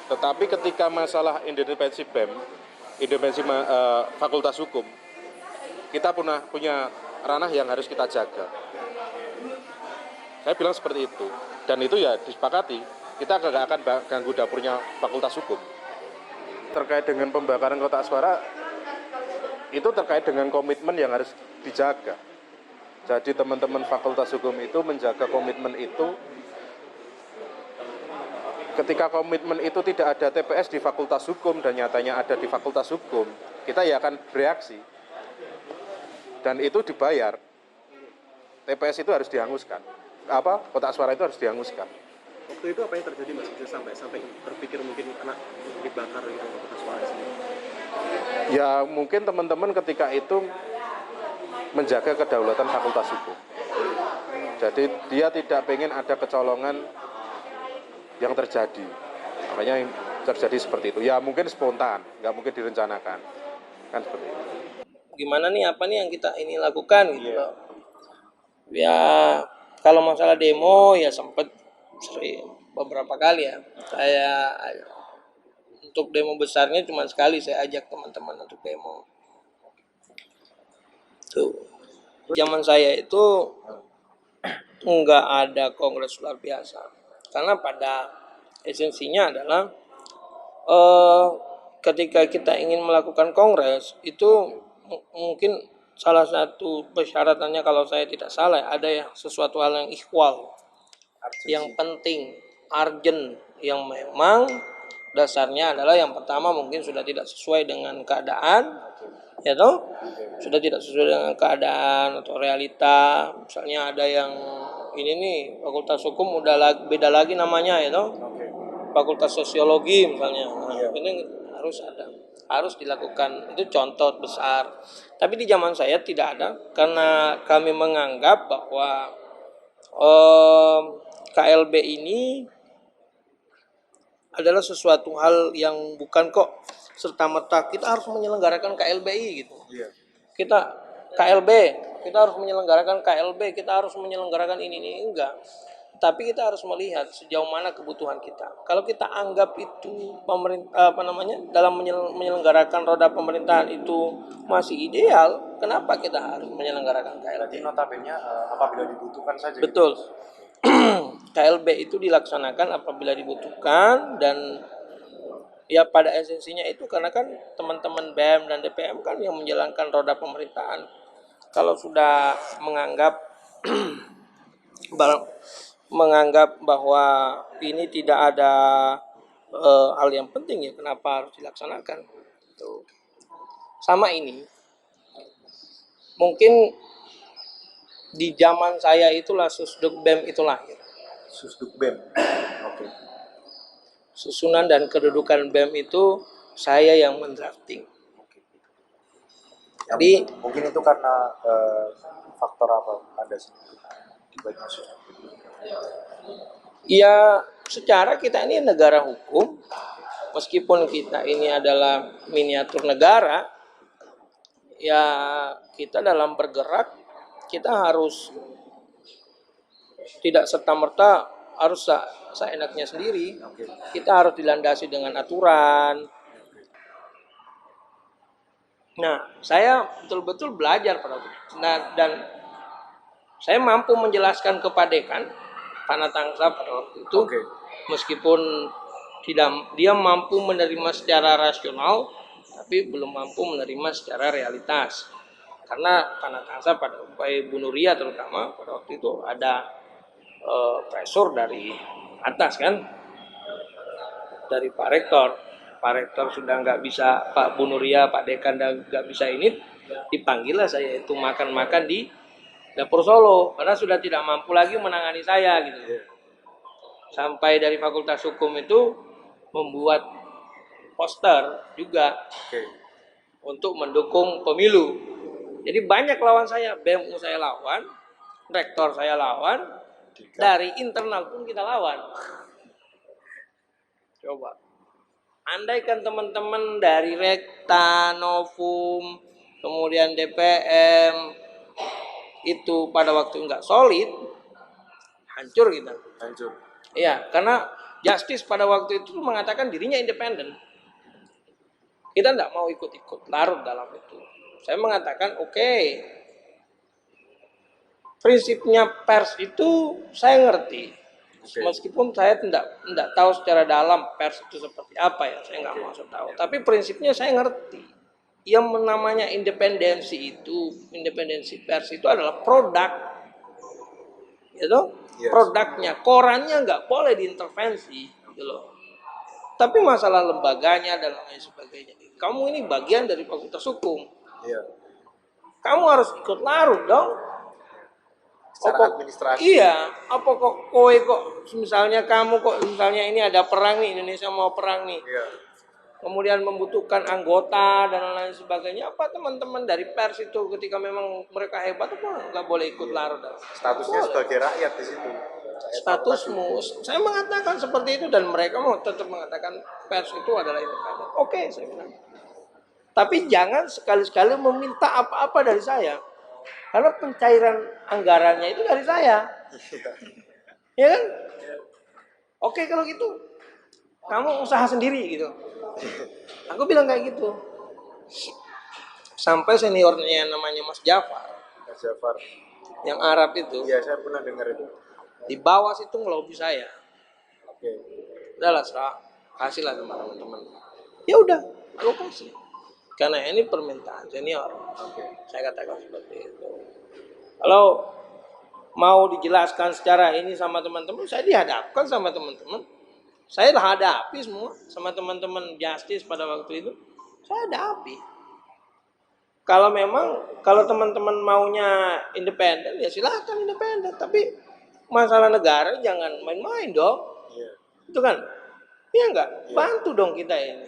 Tetapi ketika masalah independensi BEM, independensi Fakultas Hukum, kita punya ranah yang harus kita jaga. Saya bilang seperti itu, dan itu ya disepakati. Kita nggak akan ganggu dapurnya Fakultas Hukum. Terkait dengan pembakaran kotak suara, itu terkait dengan komitmen yang harus dijaga. Jadi teman-teman Fakultas Hukum itu menjaga komitmen itu. Ketika komitmen itu tidak ada TPS di Fakultas Hukum dan nyatanya ada di Fakultas Hukum, kita ya akan bereaksi. Dan itu dibayar. TPS itu harus dihanguskan. Kotak suara itu harus dihanguskan. Waktu itu apa yang terjadi Mas? Bisa sampai terpikir mungkin anak dibakar gitu kotak suara sendiri? Ya mungkin teman-teman ketika itu menjaga kedaulatan Fakultas Hukum. Jadi dia tidak pengen ada kecolongan yang terjadi. Makanya yang terjadi seperti itu. Ya mungkin spontan, nggak mungkin direncanakan. Kan seperti itu. Gimana nih, apa nih yang kita ini lakukan gitu loh. Ya kalau masalah demo ya sempat beberapa kali ya. Saya untuk demo besarnya cuma sekali saya ajak teman-teman untuk demo. Tuh. Zaman saya itu enggak ada kongres luar biasa. Karena pada esensinya adalah ketika kita ingin melakukan kongres itu mungkin salah satu persyaratannya kalau saya tidak salah ada yang sesuatu hal yang ikhwal, yang penting, urgent, yang memang dasarnya adalah yang pertama mungkin sudah tidak sesuai dengan keadaan, ya toh, sudah tidak sesuai dengan keadaan atau realita. Misalnya ada yang ini nih Fakultas Hukum udah beda lagi namanya ya toh. Oke. Fakultas Sosiologi misalnya. Nah, ini harus ada, harus dilakukan. Itu contoh besar. Tapi di zaman saya tidak ada karena kami menganggap bahwa KLB ini adalah sesuatu hal yang bukan kok serta-merta kita harus menyelenggarakan KLBI gitu. Iya. Kita KLB, kita harus menyelenggarakan KLB, kita harus menyelenggarakan ini enggak. Tapi kita harus melihat sejauh mana kebutuhan kita. Kalau kita anggap itu pemerintah dalam menyelenggarakan roda pemerintahan itu masih ideal, kenapa kita harus menyelenggarakan KLB? Berarti notabene apabila dibutuhkan saja. Betul. KLB itu dilaksanakan apabila dibutuhkan dan ya pada esensinya itu karena kan teman-teman BEM dan DPM kan yang menjalankan roda pemerintahan. Kalau sudah menganggap bahwa ini tidak ada hal yang penting ya kenapa harus dilaksanakan. Tuh. Sama ini. Mungkin di zaman saya itulah Susduk BEM itu lahir. Susduk BEM. Oke. Susunan dan kedudukan BEM itu saya yang mendrafting. Jadi mungkin itu karena faktor apa Anda sendiri dibagi Susduk BEM? ya secara kita ini negara hukum, meskipun kita ini adalah miniatur negara, ya kita dalam bergerak kita harus tidak serta-merta harus seenaknya sendiri. Kita harus dilandasi dengan aturan. Nah, saya betul-betul belajar pada waktu itu. Nah, dan saya mampu menjelaskan kepada dekan Tanah Tangsa pada waktu itu, meskipun dia mampu menerima secara rasional, tapi belum mampu menerima secara realitas. Karena Tanah Tangsa pada Bu Nuria terutama pada waktu itu ada pressure dari atas kan, dari Pak Rektor. Pak Rektor sudah nggak bisa, Pak Bu Nuria, Pak Dekan nggak bisa ini, dipanggillah saya itu makan-makan di dapur Solo karena sudah tidak mampu lagi menangani saya gitu. Sampai dari Fakultas Hukum itu membuat poster juga untuk mendukung pemilu. Jadi banyak lawan saya, BMU saya lawan, rektor saya lawan, dari internal pun kita lawan. Coba. Andaikan teman-teman dari Rekta, Novum, kemudian DPM itu pada waktu nggak solid, hancur kita. Hancur. Iya, karena Justice pada waktu itu mengatakan dirinya independen. Kita nggak mau ikut-ikut larut dalam itu. Saya mengatakan oke. Prinsipnya pers itu saya ngerti. Meskipun saya tidak tahu secara dalam pers itu seperti apa ya, saya nggak mau tahu. Tapi prinsipnya saya ngerti. Yang namanya independensi pers itu adalah produk, gitu. Produknya, korannya nggak boleh diintervensi, gitu loh. Tapi masalah lembaganya dan lain sebagainya. Kamu ini bagian dari Fakultas Hukum. Kamu harus ikut larut dong. Secara administrasi. Iya, apa kok kowe kok misalnya kamu kok misalnya ini ada perang nih, Indonesia mau perang nih. Kemudian membutuhkan anggota dan lain sebagainya. Apa teman-teman dari pers itu ketika memang mereka hebat apa nggak boleh ikut larut? Statusnya sebagai rakyat di situ. Statusmu, saya mengatakan seperti itu dan mereka mau tetap mengatakan pers itu adalah independen. Oke, saya bilang. Tapi jangan sekali-sekali meminta apa-apa dari saya. Karena pencairan anggarannya itu dari saya. Ya kan? Oke kalau gitu. Kamu usaha sendiri gitu. Aku bilang kayak gitu. Sampai seniornya namanya Mas Jafar. Mas Jafar. Yang Arab itu. Iya, saya pernah dengar itu. Di bawah situ ngelobi saya. Oke. Udahlah, kasihlah sama teman-teman. Ya udah, aku kasih. Karena ini permintaan senior. Saya katakan seperti itu. Kalau mau dijelaskan secara ini sama teman-teman, saya dihadapkan sama teman-teman. Saya hadapi semua sama teman-teman Justice pada waktu itu. Saya hadapi. Kalau teman-teman maunya independen, ya silahkan independen. Tapi masalah negara jangan main-main dong. Itu kan, iya enggak? Bantu dong kita ini.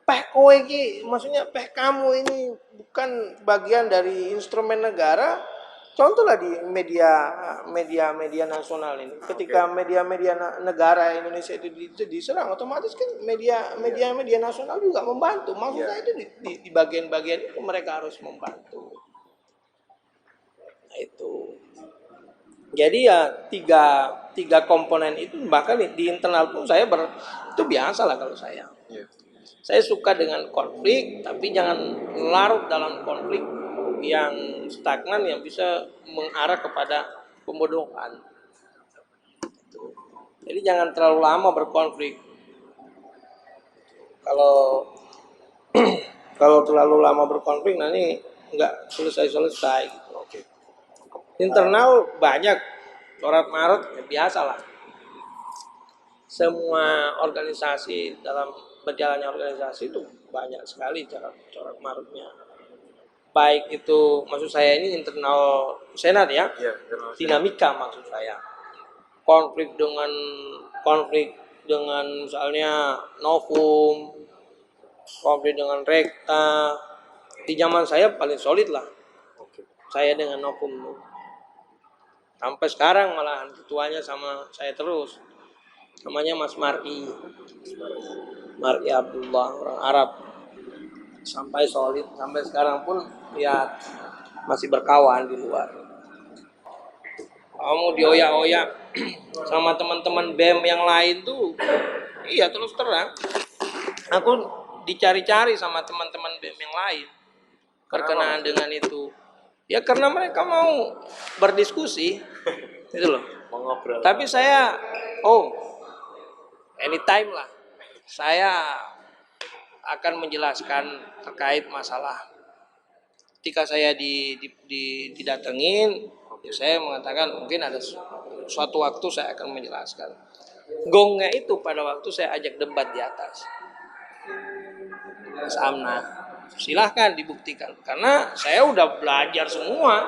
Peh kowe iki, maksudnya peh kamu ini bukan bagian dari instrumen negara. Contohlah di media nasional ini. Ketika media-media negara Indonesia itu diserang, otomatis kan media nasional juga membantu. Maksud saya itu di bagian-bagian itu mereka harus membantu. Nah, itu. Jadi ya tiga komponen itu, bahkan di internal pun saya itu biasa lah kalau saya. Saya suka dengan konflik, tapi jangan larut dalam konflik yang stagnan yang bisa mengarah kepada pembunuhan. Jadi jangan terlalu lama berkonflik. Kalau terlalu lama berkonflik nanti nggak selesai. Gitu. Internal banyak corak marut, ya biasa lah. Semua organisasi dalam berjalannya organisasi itu banyak sekali corak marutnya. Baik itu, maksud saya ini internal senat ya, dinamika maksud saya. Konflik dengan misalnya Novum, konflik dengan Rekta. Di zaman saya paling solid lah. Saya dengan Novum. Sampai sekarang malahan ketuanya sama saya terus. Namanya Mas Mar'i Abdullah, orang Arab. Sampai solid, sampai sekarang pun ya masih berkawan di luar. Kamu dioyak-oyak sama teman-teman BEM yang lain tuh, iya terus terang. Aku dicari-cari sama teman-teman BEM yang lain berkenaan dengan itu. Ya karena mereka mau berdiskusi, gitu loh. Mengobrol. Tapi saya, anytime lah, saya akan menjelaskan terkait masalah. Ketika saya didatengin, ya saya mengatakan mungkin ada suatu waktu saya akan menjelaskan. Gongnya itu pada waktu saya ajak debat di atas. Mas Amna, silahkan dibuktikan. Karena saya udah belajar semua.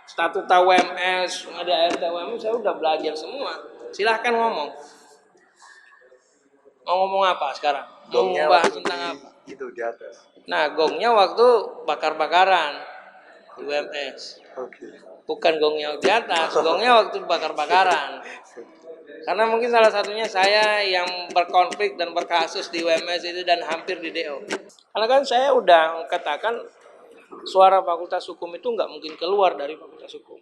Statuta WMS, ada ART WMS, saya udah belajar semua. Silahkan ngomong. Mau ngomong apa sekarang? Mau membahas tentang apa? Itu di atas. Nah, gongnya waktu bakar-bakaran di WMS. Bukan gongnya di atas, gongnya waktu bakar-bakaran. Karena mungkin salah satunya saya yang berkonflik dan berkasus di WMS itu dan hampir di DO. Karena kan saya udah katakan suara Fakultas Hukum itu nggak mungkin keluar dari Fakultas Hukum.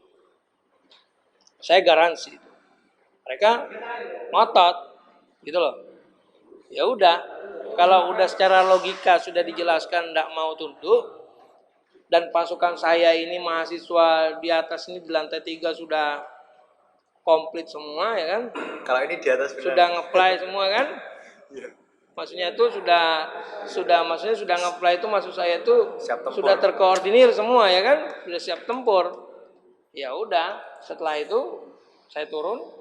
Saya garansi. Mereka ngotot, gitu loh. Ya udah, kalau udah secara logika sudah dijelaskan tidak mau tunduk, dan pasukan saya ini mahasiswa di atas ini di lantai 3 sudah komplit semua ya kan? Kalau ini di atas benar. Sudah nge-apply semua kan? Maksudnya itu sudah nge-apply itu maksud saya itu sudah terkoordinir semua ya kan? Sudah siap tempur. Ya udah, setelah itu saya turun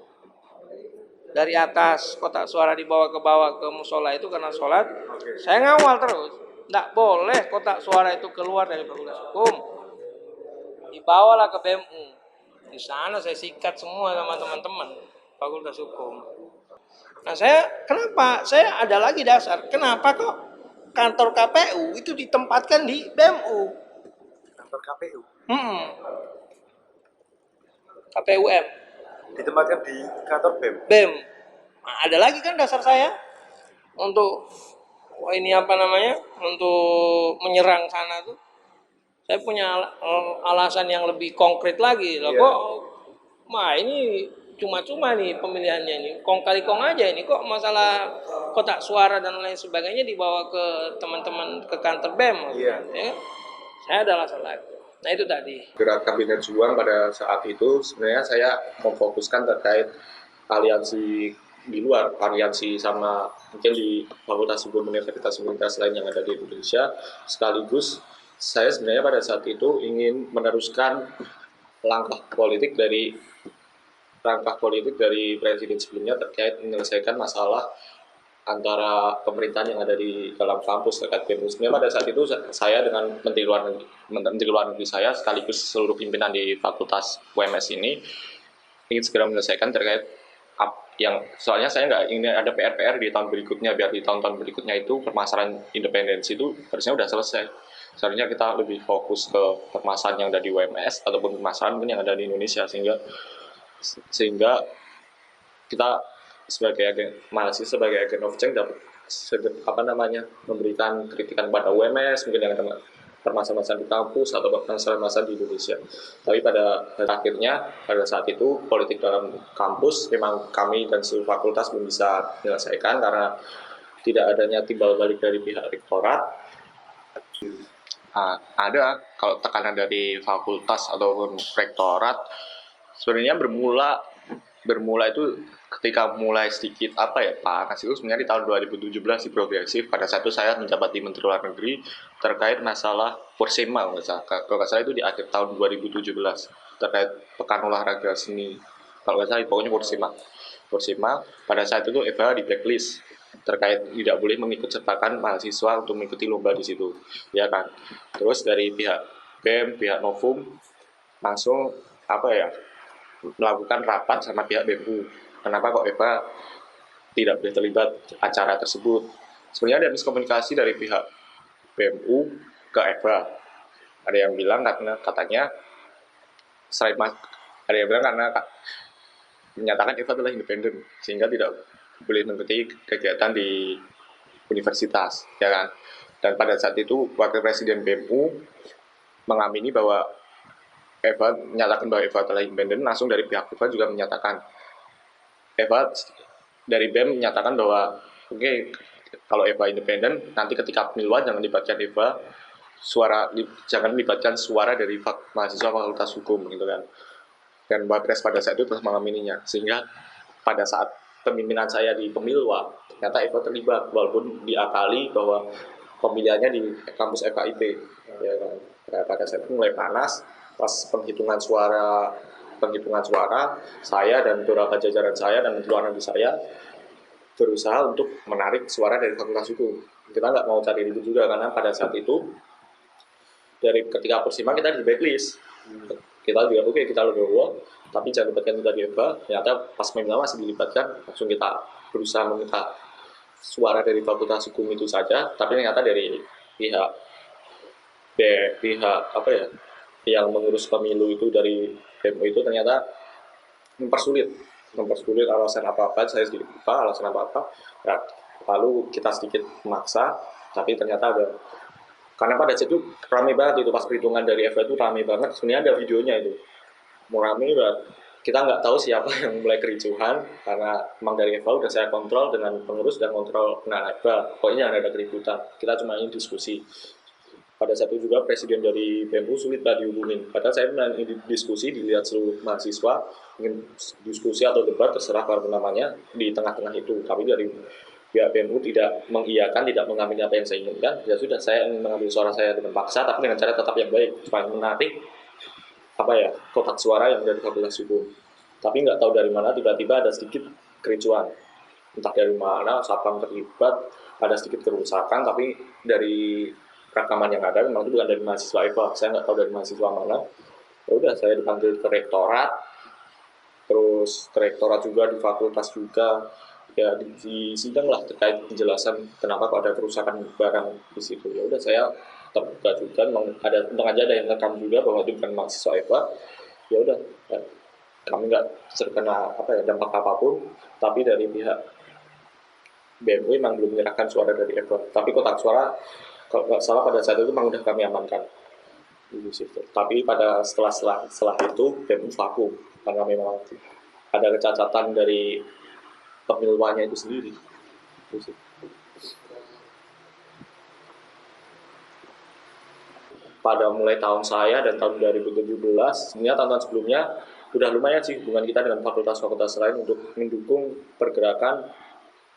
dari atas kotak suara dibawa ke bawah ke musola itu karena sholat. Saya ngawal terus. Tidak boleh kotak suara itu keluar dari Fakultas Hukum. Dibawalah ke BMU. Di sana saya sikat semua sama teman-teman Fakultas Hukum. Nah kenapa? Saya ada lagi dasar. Kenapa kok kantor KPU itu ditempatkan di BMU? Kantor KPU? KPUM. Ditempatkan di kantor BEM? BEM. Nah, ada lagi kan dasar saya untuk untuk menyerang sana tuh. Saya punya alasan yang lebih konkret lagi. Loh kok, ini cuma-cuma nih pemilihannya ini. Kong kali kong aja ini kok masalah kotak suara dan lain sebagainya dibawa ke teman-teman ke kantor BEM. Ya. Saya ada alasan lagi. Nah itu tadi. Gerak Kabinet Juang pada saat itu sebenarnya saya memfokuskan terkait aliansi di luar, aliansi sama mungkin di Fakultas Hukum universitas lain yang ada di Indonesia, sekaligus saya sebenarnya pada saat itu ingin meneruskan langkah politik dari presiden sebelumnya terkait menyelesaikan masalah antara pemerintahan yang ada di dalam kampus terkait BEM. Sebenarnya pada saat itu saya dengan Menteri Luar Negeri saya sekaligus seluruh pimpinan di Fakultas UMS ini ingin segera menyelesaikan terkait yang soalnya saya nggak ingin ada PR-PR di tahun berikutnya, biar di tahun-tahun berikutnya itu permasalahan independensi itu harusnya udah selesai. Seharusnya kita lebih fokus ke permasalahan yang ada di WMS ataupun permasalahan yang ada di Indonesia, sehingga kita mahasiswa sebagai agent of change dapat memberikan kritikan pada WMS mungkin yang ada permasalahan di kampus atau permasalahan di Indonesia. Tapi pada akhirnya pada saat itu politik dalam kampus memang kami dan seluruh fakultas belum bisa menyelesaikan karena tidak adanya timbal balik dari pihak rektorat. Ada kalau tekanan dari fakultas ataupun rektorat sebenarnya bermula itu ketika mulai sedikit panas itu sebenarnya di tahun 2017 di Progresif. Pada saat itu saya menjabat di Menteri Luar Negeri terkait masalah Persema, kalau nggak salah itu di akhir tahun 2017 terkait pekan olahraga seni, kalau nggak salah pokoknya Persema. Pada saat itu Eva di blacklist terkait tidak boleh mengikut sertakan mahasiswa untuk mengikuti lomba di situ, ya kan. Terus dari pihak BEM, pihak Novum langsung melakukan rapat sama pihak BEMU. Kenapa kok Eva tidak boleh terlibat acara tersebut? Sebenarnya ada miskomunikasi dari pihak BEMU ke Eva. Ada yang bilang katanya menyatakan Eva adalah independen sehingga tidak boleh mengikuti kegiatan di universitas, ya kan. Dan pada saat itu Wakil Presiden BEMU mengamini bahwa Eva menyatakan bahwa Eva adalah independen. Langsung dari pihak Eva juga menyatakan, Eva dari BEM menyatakan bahwa kalau Eva independen, nanti ketika pemiluan jangan libatkan jangan libatkan suara dari mahasiswa Fakultas Hukum gitu kan. Dan Wapres pada saat itu telah mengamininya, sehingga pada saat pemimpinan saya di pemiluan ternyata Eva terlibat walaupun diakali bahwa pemilihannya di kampus FKIP, ya kan. Pada saat itu mulai panas pas penghitungan suara, saya dan beberapa jajaran saya dan Menteri Luar Negeri saya berusaha untuk menarik suara dari Fakultas Hukum. Kita nggak mau cari itu juga karena pada saat itu dari ketika Persima kita di blacklist. Kita juga kita legowo, tapi jangan libatkan kita di Eva. Ternyata pas pemilu masih dilibatkan, langsung kita berusaha meminta suara dari Fakultas Hukum itu saja. Tapi ternyata dari pihak yang mengurus pemilu itu dari BEM itu ternyata mempersulit alasan apa-apa, saya sedikit lupa alasan apa-apa. Ya, lalu kita sedikit memaksa, tapi ternyata karena pada saat itu ramai banget itu pas perhitungan dari Eva itu ramai banget. Sebenarnya ada videonya itu, mau ramai banget. Kita nggak tahu siapa yang mulai kericuhan karena memang dari Eva udah saya kontrol dengan pengurus dan kontrol Eva. Pokoknya ada keributan. Kita cuma ingin diskusi. Pada saat itu juga presiden dari BEMU sulit lah dihubungin. Padahal saya ingin diskusi, dilihat seluruh mahasiswa, ingin diskusi atau debat, terserah apapun namanya, di tengah-tengah itu. Tapi dari pihak BEMU tidak mengiyakan, tidak mengamini apa yang saya inginkan. Ya sudah, saya ingin mengambil suara saya dengan paksa, tapi dengan cara tetap yang baik, supaya menarik kotak suara yang dari Fakultas Hukum. Tapi nggak tahu dari mana tiba-tiba ada sedikit kericuan. Entah dari mana, siapa yang terlibat, ada sedikit kerusakan, tapi dari rekaman yang ada memang itu bukan dari mahasiswa Eva. Saya nggak tahu dari mahasiswa mana. Ya udah, saya dipanggil ke rektorat, terus ke rektorat juga di fakultas juga, ya di sidang lah terkait penjelasan kenapa kok ada kerusakan barang di situ. Ya udah, saya terbuka juga, ada untung aja ada yang rekam juga bahwa itu bukan mahasiswa Eva. Ya udah, kami nggak terkena dampak apapun. Tapi dari pihak BMU memang belum menyerahkan suara dari Eva. Tapi kotak suara kalau nggak salah pada saat itu memang udah kami amankan di situ. Tapi setelah itu BEM vakum karena memang ada kecacatan dari pemiluannya itu sendiri. Pada mulai tahun saya dan tahun 2017, sebenarnya tahun-tahun sebelumnya udah lumayan sih hubungan kita dengan fakultas-fakultas lain untuk mendukung pergerakan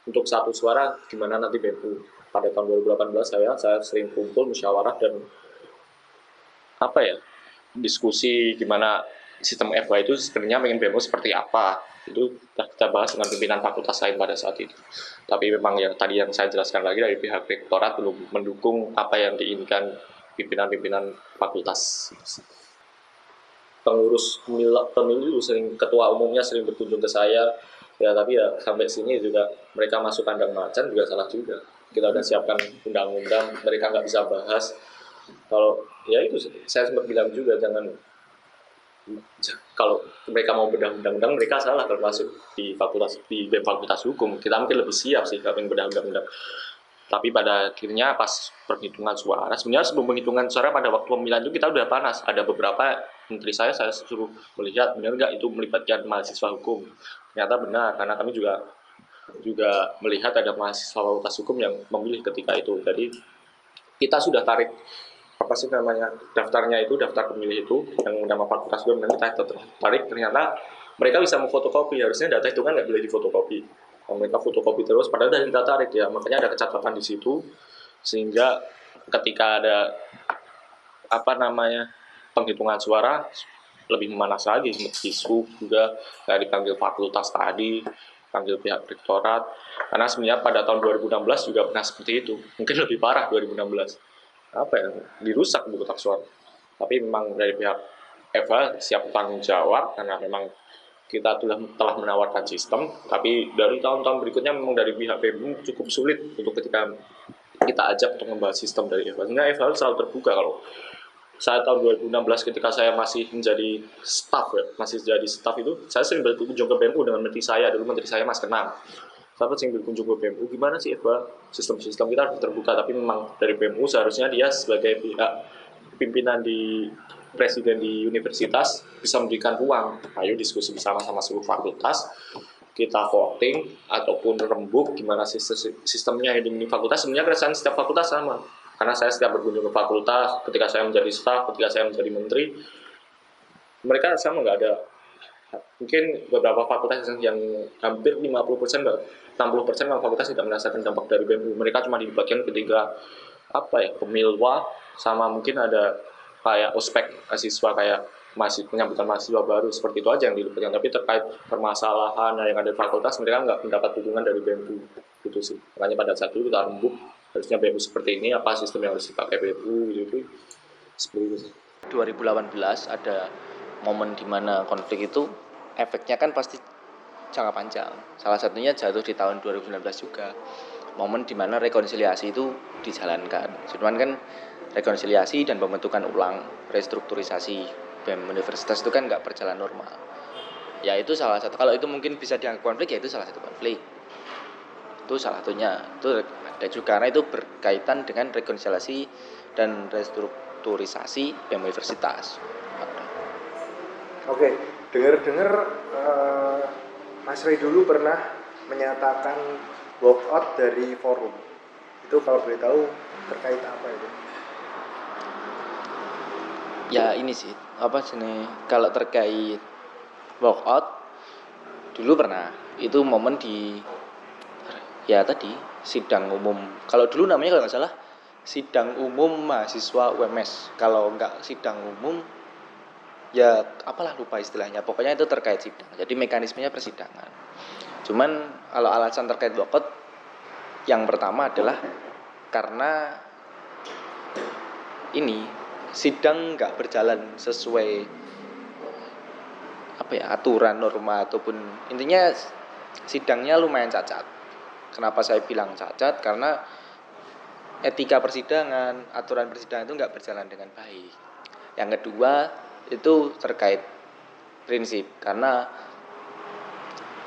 untuk satu suara gimana nanti BEMU. Pada tahun 2018 saya sering kumpul musyawarah dan diskusi gimana sistem FH itu sebenarnya pengen BEMU seperti apa. Itu kita bahas dengan pimpinan fakultas lain pada saat itu. Tapi memang yang tadi yang saya jelaskan lagi dari pihak rektorat belum mendukung apa yang diinginkan pimpinan-pimpinan fakultas. pengurus pemilu sering, ketua umumnya sering berkunjung ke saya ya, tapi ya sampai sini juga mereka masuk kandang macan juga salah juga. Kita udah siapkan undang-undang, mereka nggak bisa bahas. Kalau ya itu saya sempat bilang juga, jangan, kalau mereka mau bedah undang-undang mereka salah kalau masuk di fakultas hukum. Kita mungkin lebih siap sih kalau bedah undang-undang. Tapi pada akhirnya pas perhitungan suara, sebenarnya sebelum penghitungan suara pada waktu pemilihan itu kita udah panas. Ada beberapa menteri saya suruh melihat benar nggak itu melibatkan mahasiswa hukum. Ternyata benar, karena kami juga melihat ada mahasiswa fakultas hukum yang memilih ketika itu. Jadi kita sudah tarik apa sih namanya daftarnya itu, daftar pemilih itu yang nama fakultas hukum, dan kita tarik, ternyata mereka bisa memfotokopi. Harusnya data itu kan nggak boleh difotokopi. Mereka fotokopi terus, padahal dari kita tarik ya, makanya ada kecatatan di situ, sehingga ketika ada apa namanya penghitungan suara lebih memanas lagi. Isu juga kayak dipanggil fakultas tadi, panggil pihak rektorat, karena sebenarnya pada tahun 2016 juga pernah seperti itu, mungkin lebih parah 2016, apa ya, dirusak buku kotak suara. Tapi memang dari pihak Eva siap tanggung jawab, karena memang kita telah menawarkan sistem, tapi dari tahun-tahun berikutnya memang dari pihak BEM cukup sulit untuk ketika kita ajak untuk membahas sistem dari Eva. Sehingga Eva selalu terbuka. Kalau saya tahun 2016 ketika saya masih menjadi staff itu, saya sering berkunjung ke BMU dengan menteri saya, dulu menteri saya Mas Kenang. Saya sering berkunjung ke BMU, gimana sih Eva, sistem-sistem kita harus terbuka, tapi memang dari BMU seharusnya dia sebagai pihak pimpinan di presiden di universitas bisa memberikan ruang, ayo diskusi bersama sama seluruh fakultas, kita voting ataupun rembuk gimana sistemnya di fakultas. Sebenarnya keresahan setiap fakultas sama, karena saya setiap berkunjung ke fakultas, ketika saya menjadi staf, ketika saya menjadi menteri, mereka sama, nggak ada. Mungkin beberapa fakultas yang hampir 50%, 60% memang fakultas tidak merasakan dampak dari BMU. Mereka cuma dilibatkan ketika pemilwa, sama mungkin ada kayak ospek mahasiswa, kayak penyambutan mahasiswa baru, seperti itu aja yang dilibatkan. Tapi terkait permasalahan yang ada di fakultas, mereka nggak mendapat dukungan dari BMU, gitu sih. Makanya pada saat itu kita rembuk, harusnya BMU seperti ini, apa sistem yang harus dipakai BMU, gitu. Seperti itu sih. 2018 ada momen di mana konflik itu efeknya kan pasti jangka panjang. Salah satunya jatuh di tahun 2019 juga. Momen di mana rekonsiliasi itu dijalankan. Cuman kan rekonsiliasi dan pembentukan ulang restrukturisasi BEM universitas itu kan nggak berjalan normal. Ya itu salah satu, kalau itu mungkin bisa dianggap konflik, ya itu salah satu konflik. Itu salah satunya. Itu ada juga, karena itu berkaitan dengan rekonsiliasi dan restrukturisasi BEM universitas. Oke, dengar-dengar Mas Ray dulu pernah menyatakan walkout dari forum. Itu kalau boleh tahu terkait apa itu? Ya ini sih, kalau terkait walkout dulu pernah. Itu momen di sidang umum. Kalau dulu namanya kalau nggak salah sidang umum mahasiswa UMS. Kalau nggak sidang umum, ya apalah, lupa istilahnya. Pokoknya itu terkait sidang. Jadi mekanismenya persidangan. Cuman kalau alasan terkait walkout, yang pertama adalah karena ini sidang nggak berjalan sesuai aturan, norma, ataupun intinya sidangnya lumayan cacat. Kenapa saya bilang cacat? Karena etika persidangan, aturan persidangan itu nggak berjalan dengan baik. Yang kedua itu terkait prinsip, karena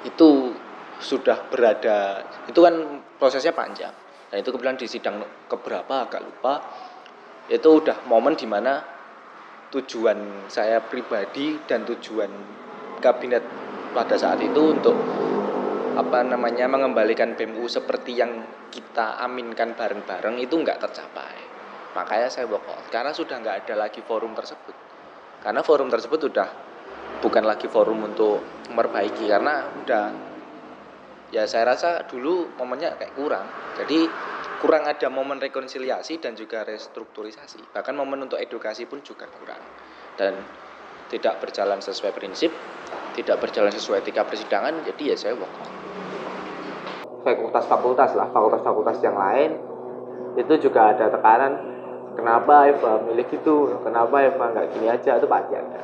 itu sudah berada, itu kan prosesnya panjang, dan itu kebetulan di sidang keberapa agak lupa, itu udah momen dimana tujuan saya pribadi dan tujuan kabinet pada saat itu untuk mengembalikan BEMU seperti yang kita aminkan bareng-bareng itu nggak tercapai. Makanya saya walkout, karena sudah nggak ada lagi forum tersebut. Karena forum tersebut udah bukan lagi forum untuk memperbaiki, karena udah, ya saya rasa dulu momennya kayak kurang. Jadi kurang ada momen rekonsiliasi dan juga restrukturisasi. Bahkan momen untuk edukasi pun juga kurang. Dan tidak berjalan sesuai prinsip, tidak berjalan sesuai etika persidangan, jadi ya saya walkout. Fakultas-fakultas yang lain itu juga ada tekanan, kenapa Eva milih gitu, kenapa Eva nggak gini aja, itu pasti ada.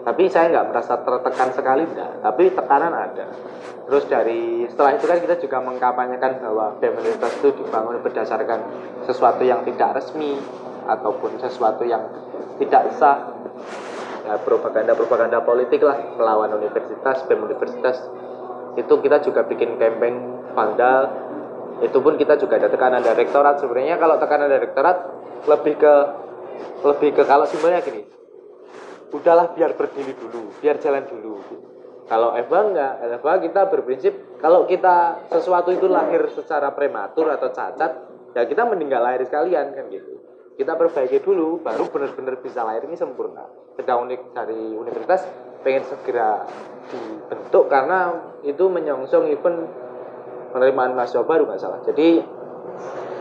Tapi saya nggak merasa tertekan sekali, enggak. Tapi tekanan ada. Terus setelah itu kan kita juga mengkampanyekan bahwa BEM Universitas itu dibangun berdasarkan sesuatu yang tidak resmi ataupun sesuatu yang tidak sah. Ya, propaganda politik lah melawan universitas, BEM Universitas. Itu kita juga bikin campaign vandal. Itu pun kita juga ada tekanan dari rektorat. Sebenarnya kalau tekanan dari rektorat lebih ke kalau simpelnya gini, udahlah biar berdiri dulu, biar jalan dulu. Kalau FH enggak, FH kita berprinsip kalau kita sesuatu itu lahir secara prematur atau cacat, ya kita mending nggak lahir sekalian kan gitu. Kita perbaiki dulu, baru benar-benar bisa lahir ini sempurna. Sedang dari universitas pengen segera dibentuk karena itu menyongsong event penerimaan mahasiswa baru nggak salah. Jadi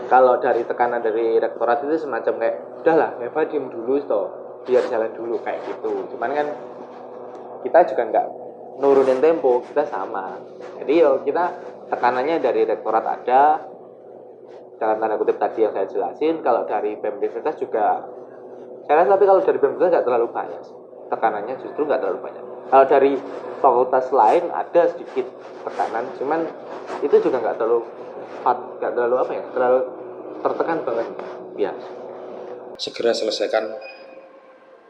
kalau dari tekanan dari rektorat itu semacam kayak udahlah FH diem dulu toh, biar jalan dulu kayak gitu. Cuman kan kita juga nggak nurunin tempo, kita sama. Jadi kita tekanannya dari rektorat ada, dalam tanda kutip tadi yang saya jelasin. Kalau dari BEM Universitas juga saya rasa, tapi kalau dari BEM Universitas nggak terlalu banyak, tekanannya justru nggak terlalu banyak. Kalau dari fakultas lain ada sedikit tekanan, cuman itu juga nggak terlalu terlalu tertekan banget, biasa. Segera selesaikan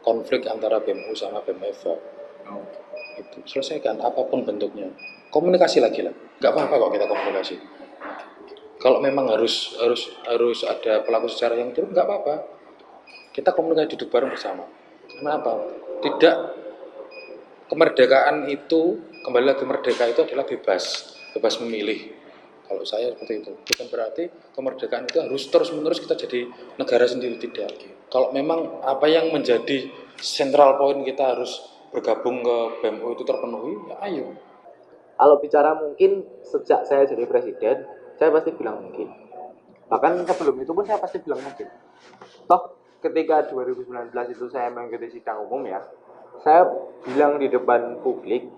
konflik antara BEMU sama BEM-FH. Itu selesaikan apapun bentuknya. Komunikasi lagi lah. Nggak apa-apa kok kita komunikasi. Kalau memang harus ada pelaku secara yang turun, nggak apa-apa. Kita komunikasi duduk bareng bersama. Karena apa? Tidak, kemerdekaan itu, kembali lagi merdeka itu adalah bebas memilih. Kalau saya seperti itu, bukan berarti kemerdekaan itu harus terus-menerus kita jadi negara sendiri, tidak. Kalau memang apa yang menjadi central point kita harus bergabung ke BEMU itu terpenuhi, ya ayo. Kalau bicara mungkin sejak saya jadi presiden, saya pasti bilang mungkin. Bahkan sebelum itu pun saya pasti bilang mungkin. Toh ketika 2019 itu saya mengikuti sidang umum ya, saya bilang di depan publik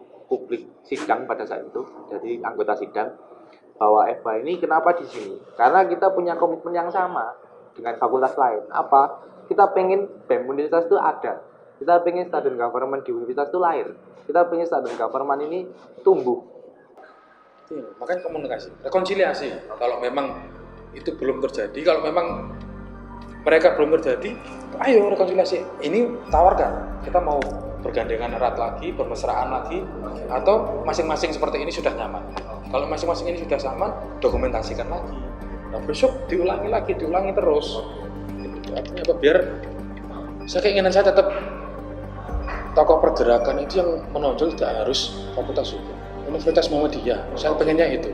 sidang pada saat itu, jadi anggota sidang, bahwa FH ini kenapa di sini? Karena kita punya komitmen yang sama dengan fakultas lain. Apa? Kita pengen BEM Universitas itu ada. Kita pengen student government di universitas itu lahir. Kita pengen student government ini tumbuh. Makanya komunikasi, rekonsiliasi. Kalau memang itu belum terjadi, kalau memang mereka belum terjadi, ayo rekonsiliasi. Ini tawarkan, kita mau bergandengan erat lagi, bermesraan lagi, atau masing-masing seperti ini sudah nyaman. Kalau masing-masing ini sudah nyaman, dokumentasikan lagi. Nah, besok diulangi terus. Artinya apa? Biar keinginan saya tetap tokoh pergerakan itu yang menonjol tidak harus fakultas hukum, Universitas Muhammadiyah. Saya pengennya itu.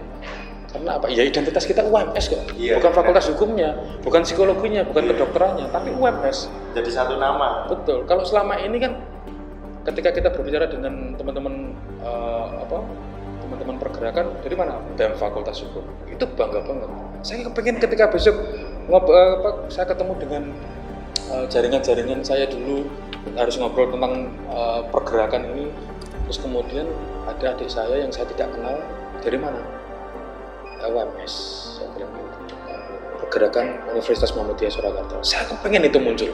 Karena apa? Ya identitas kita UMS kok. Iya, bukan fakultas hukumnya, bukan psikologinya, bukan kedokterannya, tapi UMS. Jadi satu nama. Betul. Kalau selama ini kan ketika kita berbicara dengan teman-teman teman-teman pergerakan dari mana? BEM Fakultas Hukum. Itu bangga banget. Saya kepengen ketika besok saya ketemu dengan jaringan-jaringan saya dulu, harus ngobrol tentang pergerakan ini, terus kemudian ada adik saya yang saya tidak kenal, dari mana? UMS, saya bilang gitu. Pergerakan Universitas Muhammadiyah Surakarta. Saya kepengen itu muncul.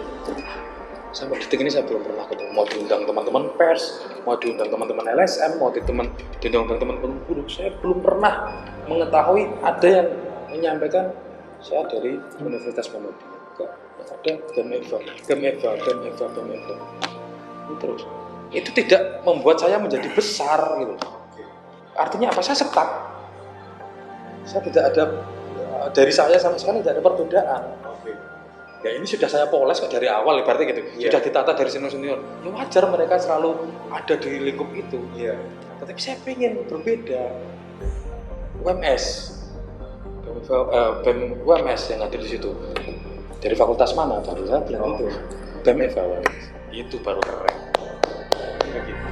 Sampai detik ini saya belum pernah ketemu. Mau diundang teman-teman pers, mau diundang teman-teman LSM, mau diundang teman-teman buruh, saya belum pernah mengetahui ada yang menyampaikan saya dari Universitas Muhammadiyah. Ada BEM-FH. Terus itu tidak membuat saya menjadi besar gitu. Artinya apa? Saya setak. Saya tidak ada, dari saya sama sekali tidak ada perbedaan. Ya ini sudah saya poles kok dari awal, berarti gitu. Sudah ditata dari senior-senior. Ya wajar mereka selalu ada di lingkup itu. Tetapi saya pengen berbeda. UMS, BEM UMS yang ada di situ. Dari fakultas mana? Baru saya bilang itu. BEM-FH UMS. Itu baru keren. Begitu.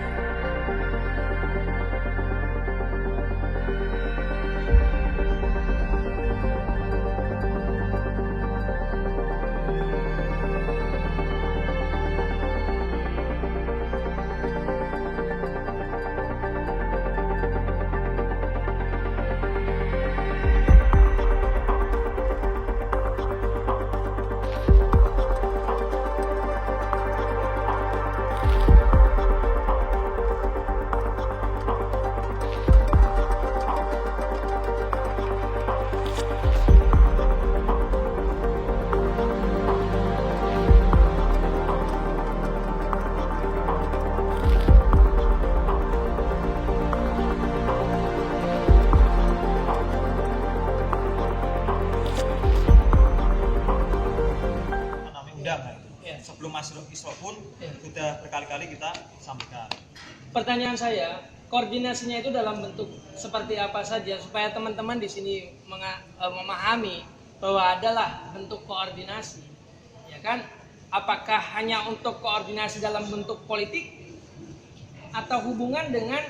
sebelum masuk ISRO pun sudah berkali-kali kita sampaikan. Pertanyaan saya, koordinasinya itu dalam bentuk seperti apa saja supaya teman-teman di sini memahami bahwa adalah bentuk koordinasi, ya kan? Apakah hanya untuk koordinasi dalam bentuk politik atau hubungan dengan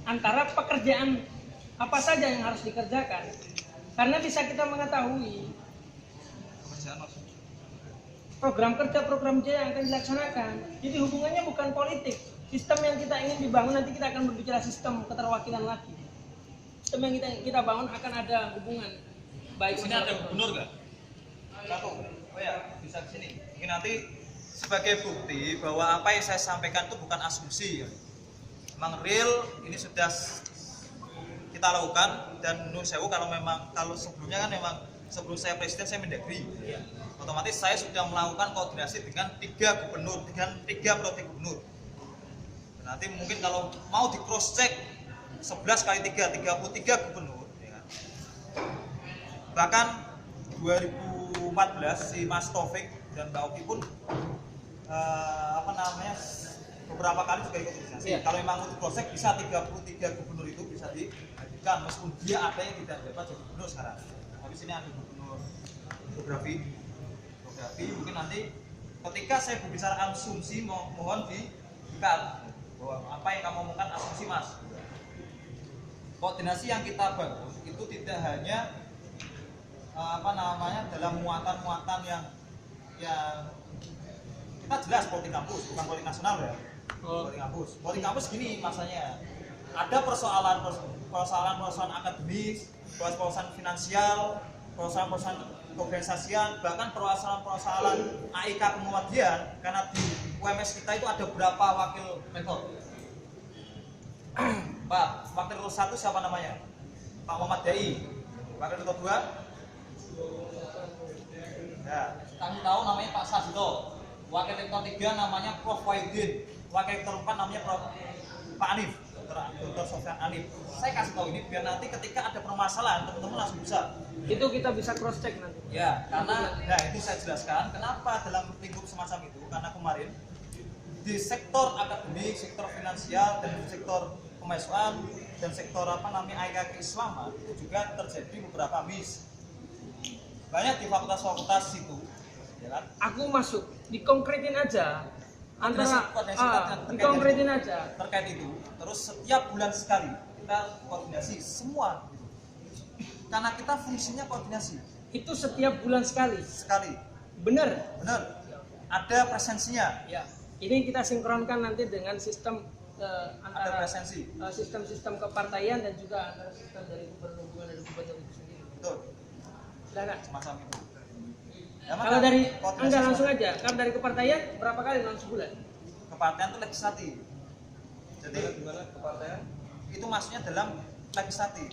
antara pekerjaan apa saja yang harus dikerjakan? Karena bisa kita mengetahui program kerja yang akan dilaksanakan. Jadi hubungannya bukan politik. Sistem yang kita ingin dibangun, nanti kita akan berbicara sistem keterwakilan lagi. Sistem yang kita bangun akan ada hubungan. Baik, sini ada gubernur nggak? Satu. Oh ya, bisa ke sini. Mungkin nanti sebagai bukti bahwa apa yang saya sampaikan itu bukan asumsi. Ya. Memang real, ini sudah kita lakukan, dan menurut saya kalau sebelumnya kan memang sebelum saya presiden saya Mendagri. Otomatis saya sudah melakukan koordinasi dengan 3 gubernur, dengan 3 prodi gubernur. Nanti mungkin kalau mau di cross check 11 kali 3, 33 gubernur, ya kan? Bahkan 2014 si Mas Taufik dan Mbak Oki pun beberapa kali juga ikut koordinasi. Kalau memang untuk cross check bisa 33 gubernur itu bisa dihadirkan, meskipun dia ada yang tidak dapat jadi gubernur sekarang. Tapi sini ada gubernur geografi, mungkin nanti ketika saya berbicara asumsi mohon dikat bahwa apa yang kamu omongkan asumsi Mas. Koordinasi yang kita bangun itu tidak hanya dalam muatan-muatan yang kita jelas politik kampus, bukan politik nasional ya. Politik kampus gini masanya. Ada persoalan akademis, persoalan finansial, persoalan keorganisasian, bahkan persoalan AIK kemudian, karena di UMS kita itu ada berapa wakil rektor. Pak, wakil rektor 1 siapa namanya? Pak Muhammad Dai. Wakil rektor 2? Ya, kami tahu namanya Pak Sasito. Wakil rektor 3 namanya Prof. Wahidin. Wakil rektor 4 namanya Pak Anif. Dr. Sofyan Anif. Saya kasih tahu ini biar nanti ketika ada permasalahan teman-teman langsung bisa. Itu kita bisa cross check nanti. Ya, karena itu saya jelaskan kenapa dalam lingkup semacam itu, karena kemarin di sektor akademik, sektor finansial dan sektor kemahasiswaan dan sektor AIK keislaman itu juga terjadi beberapa miss. Banyak di fakultas-fakultas itu, ya kan? Aku masuk dikonkretin aja. Dikonkretin aja terkait itu. Terus setiap bulan sekali kita koordinasi semua, karena kita fungsinya koordinasi. Itu setiap bulan sekali. Benar. Ada presensinya. Ya. Ini kita sinkronkan nanti dengan sistem ada presensi. Sistem kepartaian dan juga antara sistem dari gubernur itu sendiri. Betul. Dan semacam itu. Kalau dari Anda langsung aja, kalau dari kepartaian berapa kali dalam sebulan? Kepartaian itu legislatif. Jadi gimana kepartaian? Itu maksudnya dalam legislatif,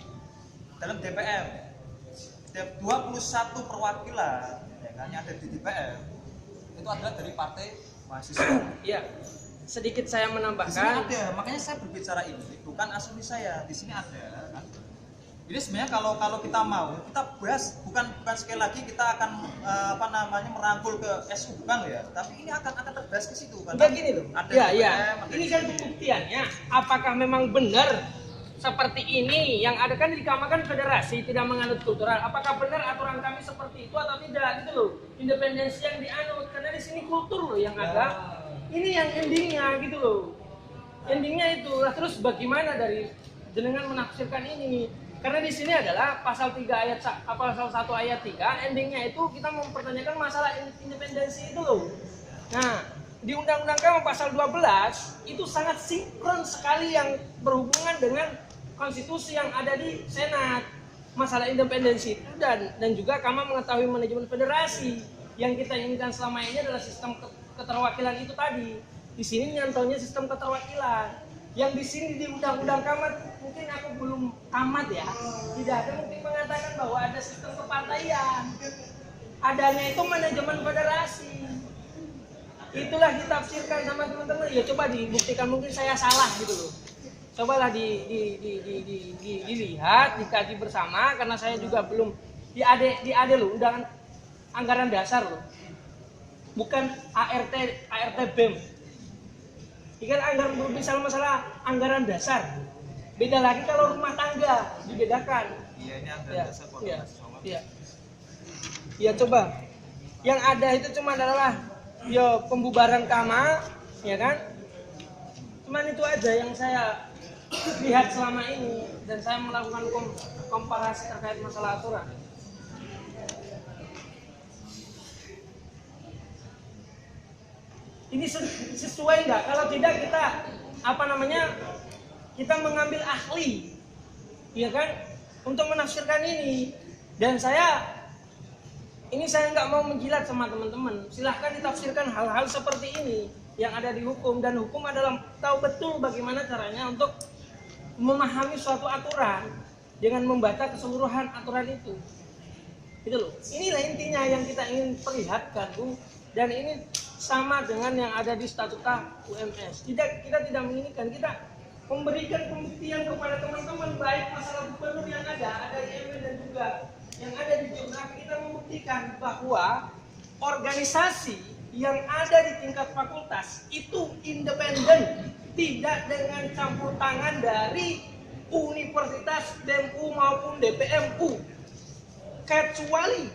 dalam DPR. 21 perwakilan yang ada di DPR itu adalah dari partai mahasiswa. Iya. Sedikit saya menambahkan. Di sini ada, makanya saya berbicara ini bukan asumsi saya. Di sini ada. Kan? Jadi sebenarnya kalau kita mau, kita bahas bukan sekali lagi kita akan merangkul ke SU bukan ya, tapi ini akan terbahas ke situ kan. Begini loh. Ini kan pembuktiannya. Apakah memang benar seperti ini yang ada kan dikamakan federasi tidak menganut kultural? Apakah benar aturan kami seperti itu atau tidak gitu loh? Independensi yang dianut karena di sini kultur loh yang ada. Ini yang endingnya gitu loh. Endingnya itu. Nah, terus bagaimana dari jenengan menafsirkan ini? Karena di sini adalah pasal 1 ayat 3, endingnya itu kita mempertanyakan masalah independensi itu loh. Nah, di Undang-Undang KAM pasal 12 itu sangat sinkron sekali yang berhubungan dengan konstitusi yang ada di Senat. Masalah independensi itu dan juga KAMA mengetahui manajemen federasi. Yang kita inginkan selama ini adalah sistem keterwakilan itu tadi. Di sini nyantolnya sistem keterwakilan. Yang di sini di Undang-Undang KAMA mungkin aku belum tamat ya. Tidak ada mungkin mengatakan bahwa ada sistem kepartaian. Adanya itu manajemen federasi. Itulah ditafsirkan sama teman-teman. Ya coba dibuktikan, mungkin saya salah gitu loh. Cobalah dilihat, dikaji bersama karena saya juga belum di AD loh, undangan anggaran dasar loh. bukan ART BEM. Ini kan anggaran misal masalah anggaran dasar. Beda lagi kalau rumah tangga, dibedakan. Iya, ini anggaran dasar Iya. Ya coba. Yang ada itu cuma adalah ya pembubaran KAMA, ya kan? Cuman itu aja yang saya lihat selama ini dan saya melakukan komparasi terkait masalah aturan. Ini sesuai nggak? Kalau tidak kita kita mengambil ahli, ya kan, untuk menafsirkan ini. Dan saya nggak mau menjilat sama teman-teman. Silahkan ditafsirkan hal-hal seperti ini yang ada di hukum, dan hukum adalah tahu betul bagaimana caranya untuk memahami suatu aturan dengan membaca keseluruhan aturan itu. Gitu loh. Inilah intinya yang kita ingin perlihatkan, Bu. Dan ini sama dengan yang ada di statuta UMS. Kita tidak menginginkan, kita memberikan pembuktian kepada teman-teman, baik masalah gubernur yang ada IMN dan juga yang ada di geografi. Kita membuktikan bahwa organisasi yang ada di tingkat fakultas itu independen, tidak dengan campur tangan dari universitas, BEMU maupun DPMU. Kecuali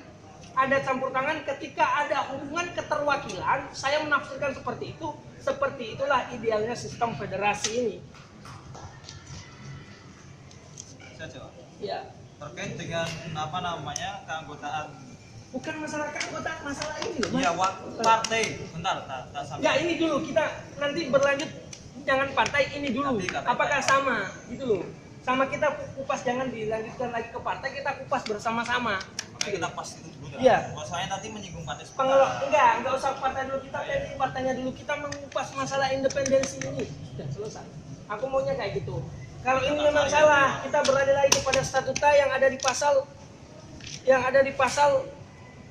ada campur tangan ketika ada hubungan keterwakilan. Saya menafsirkan seperti itu. Seperti itulah idealnya sistem federasi ini. Ya. Terkait dengan keanggotaan. Bukan masalah keanggotaan, masalah ini loh. Iya, partai. Bentar, tak sampai. Ya ini dulu, kita nanti berlanjut, jangan partai ini dulu. Apakah sama gitu loh? Sama kita kupas, jangan dilanjutkan lagi ke partai, kita kupas bersama-sama. Makanya kita pas itu dulu. Iya. Soalnya nanti menyinggung partai. Enggak usah partai dulu, kita pilih partainya dulu, kita mengupas masalah independensi ini. Sudah selesai. Aku maunya kayak gitu. Kalau ini memang salah, kita beralih lagi kepada statuta yang ada di pasal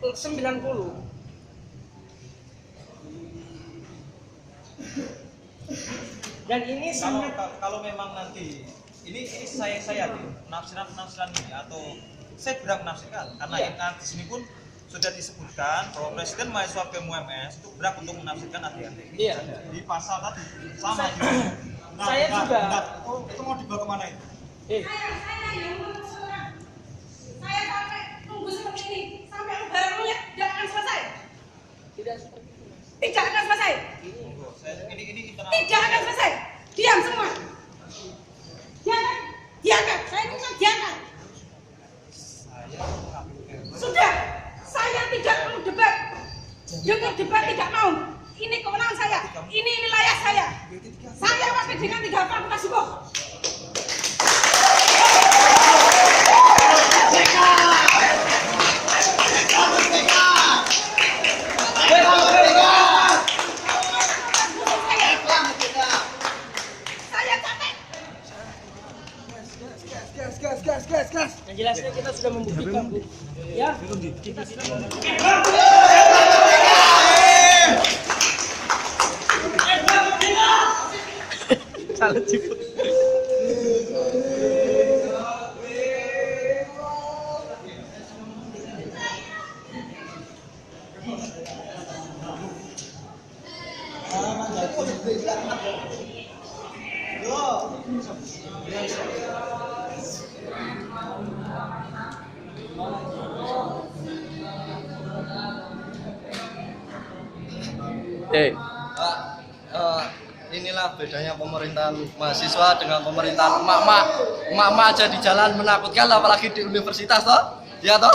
90. Dan ini sangat, kalau memang nanti ini saya nih penafsiran ini, atau saya berhak menafsirkan karena di sini pun sudah disebutkan bahwa Presiden mahasiswa BEM UMS itu berhak untuk menafsirkan AD/AD. Iya. Di pasal tadi sama juga. Saya juga. Oh, itu mau dibawa kemana itu? Saya sampai tunggu seperti ini sampai lebarannya tidak akan selesai. Tidak akan selesai. Ini tidak akan selesai. Diam semua. Diangkat. Saya minta diangkat. Sudah. Saya tidak mau debat. Dengan debat tidak mau. Ini kewenangan saya. Ini wilayah saya. Saya wakil dengan 3 fakultas hukum. gas. Yang jelasnya kita sudah membuktikan, Bu. Ya, kita sudah membuktikan. Salah ciput. Inilah bedanya pemerintahan mahasiswa dengan pemerintahan emak-emak aja di jalan menakutkan, apalagi di universitas toh, ya toh.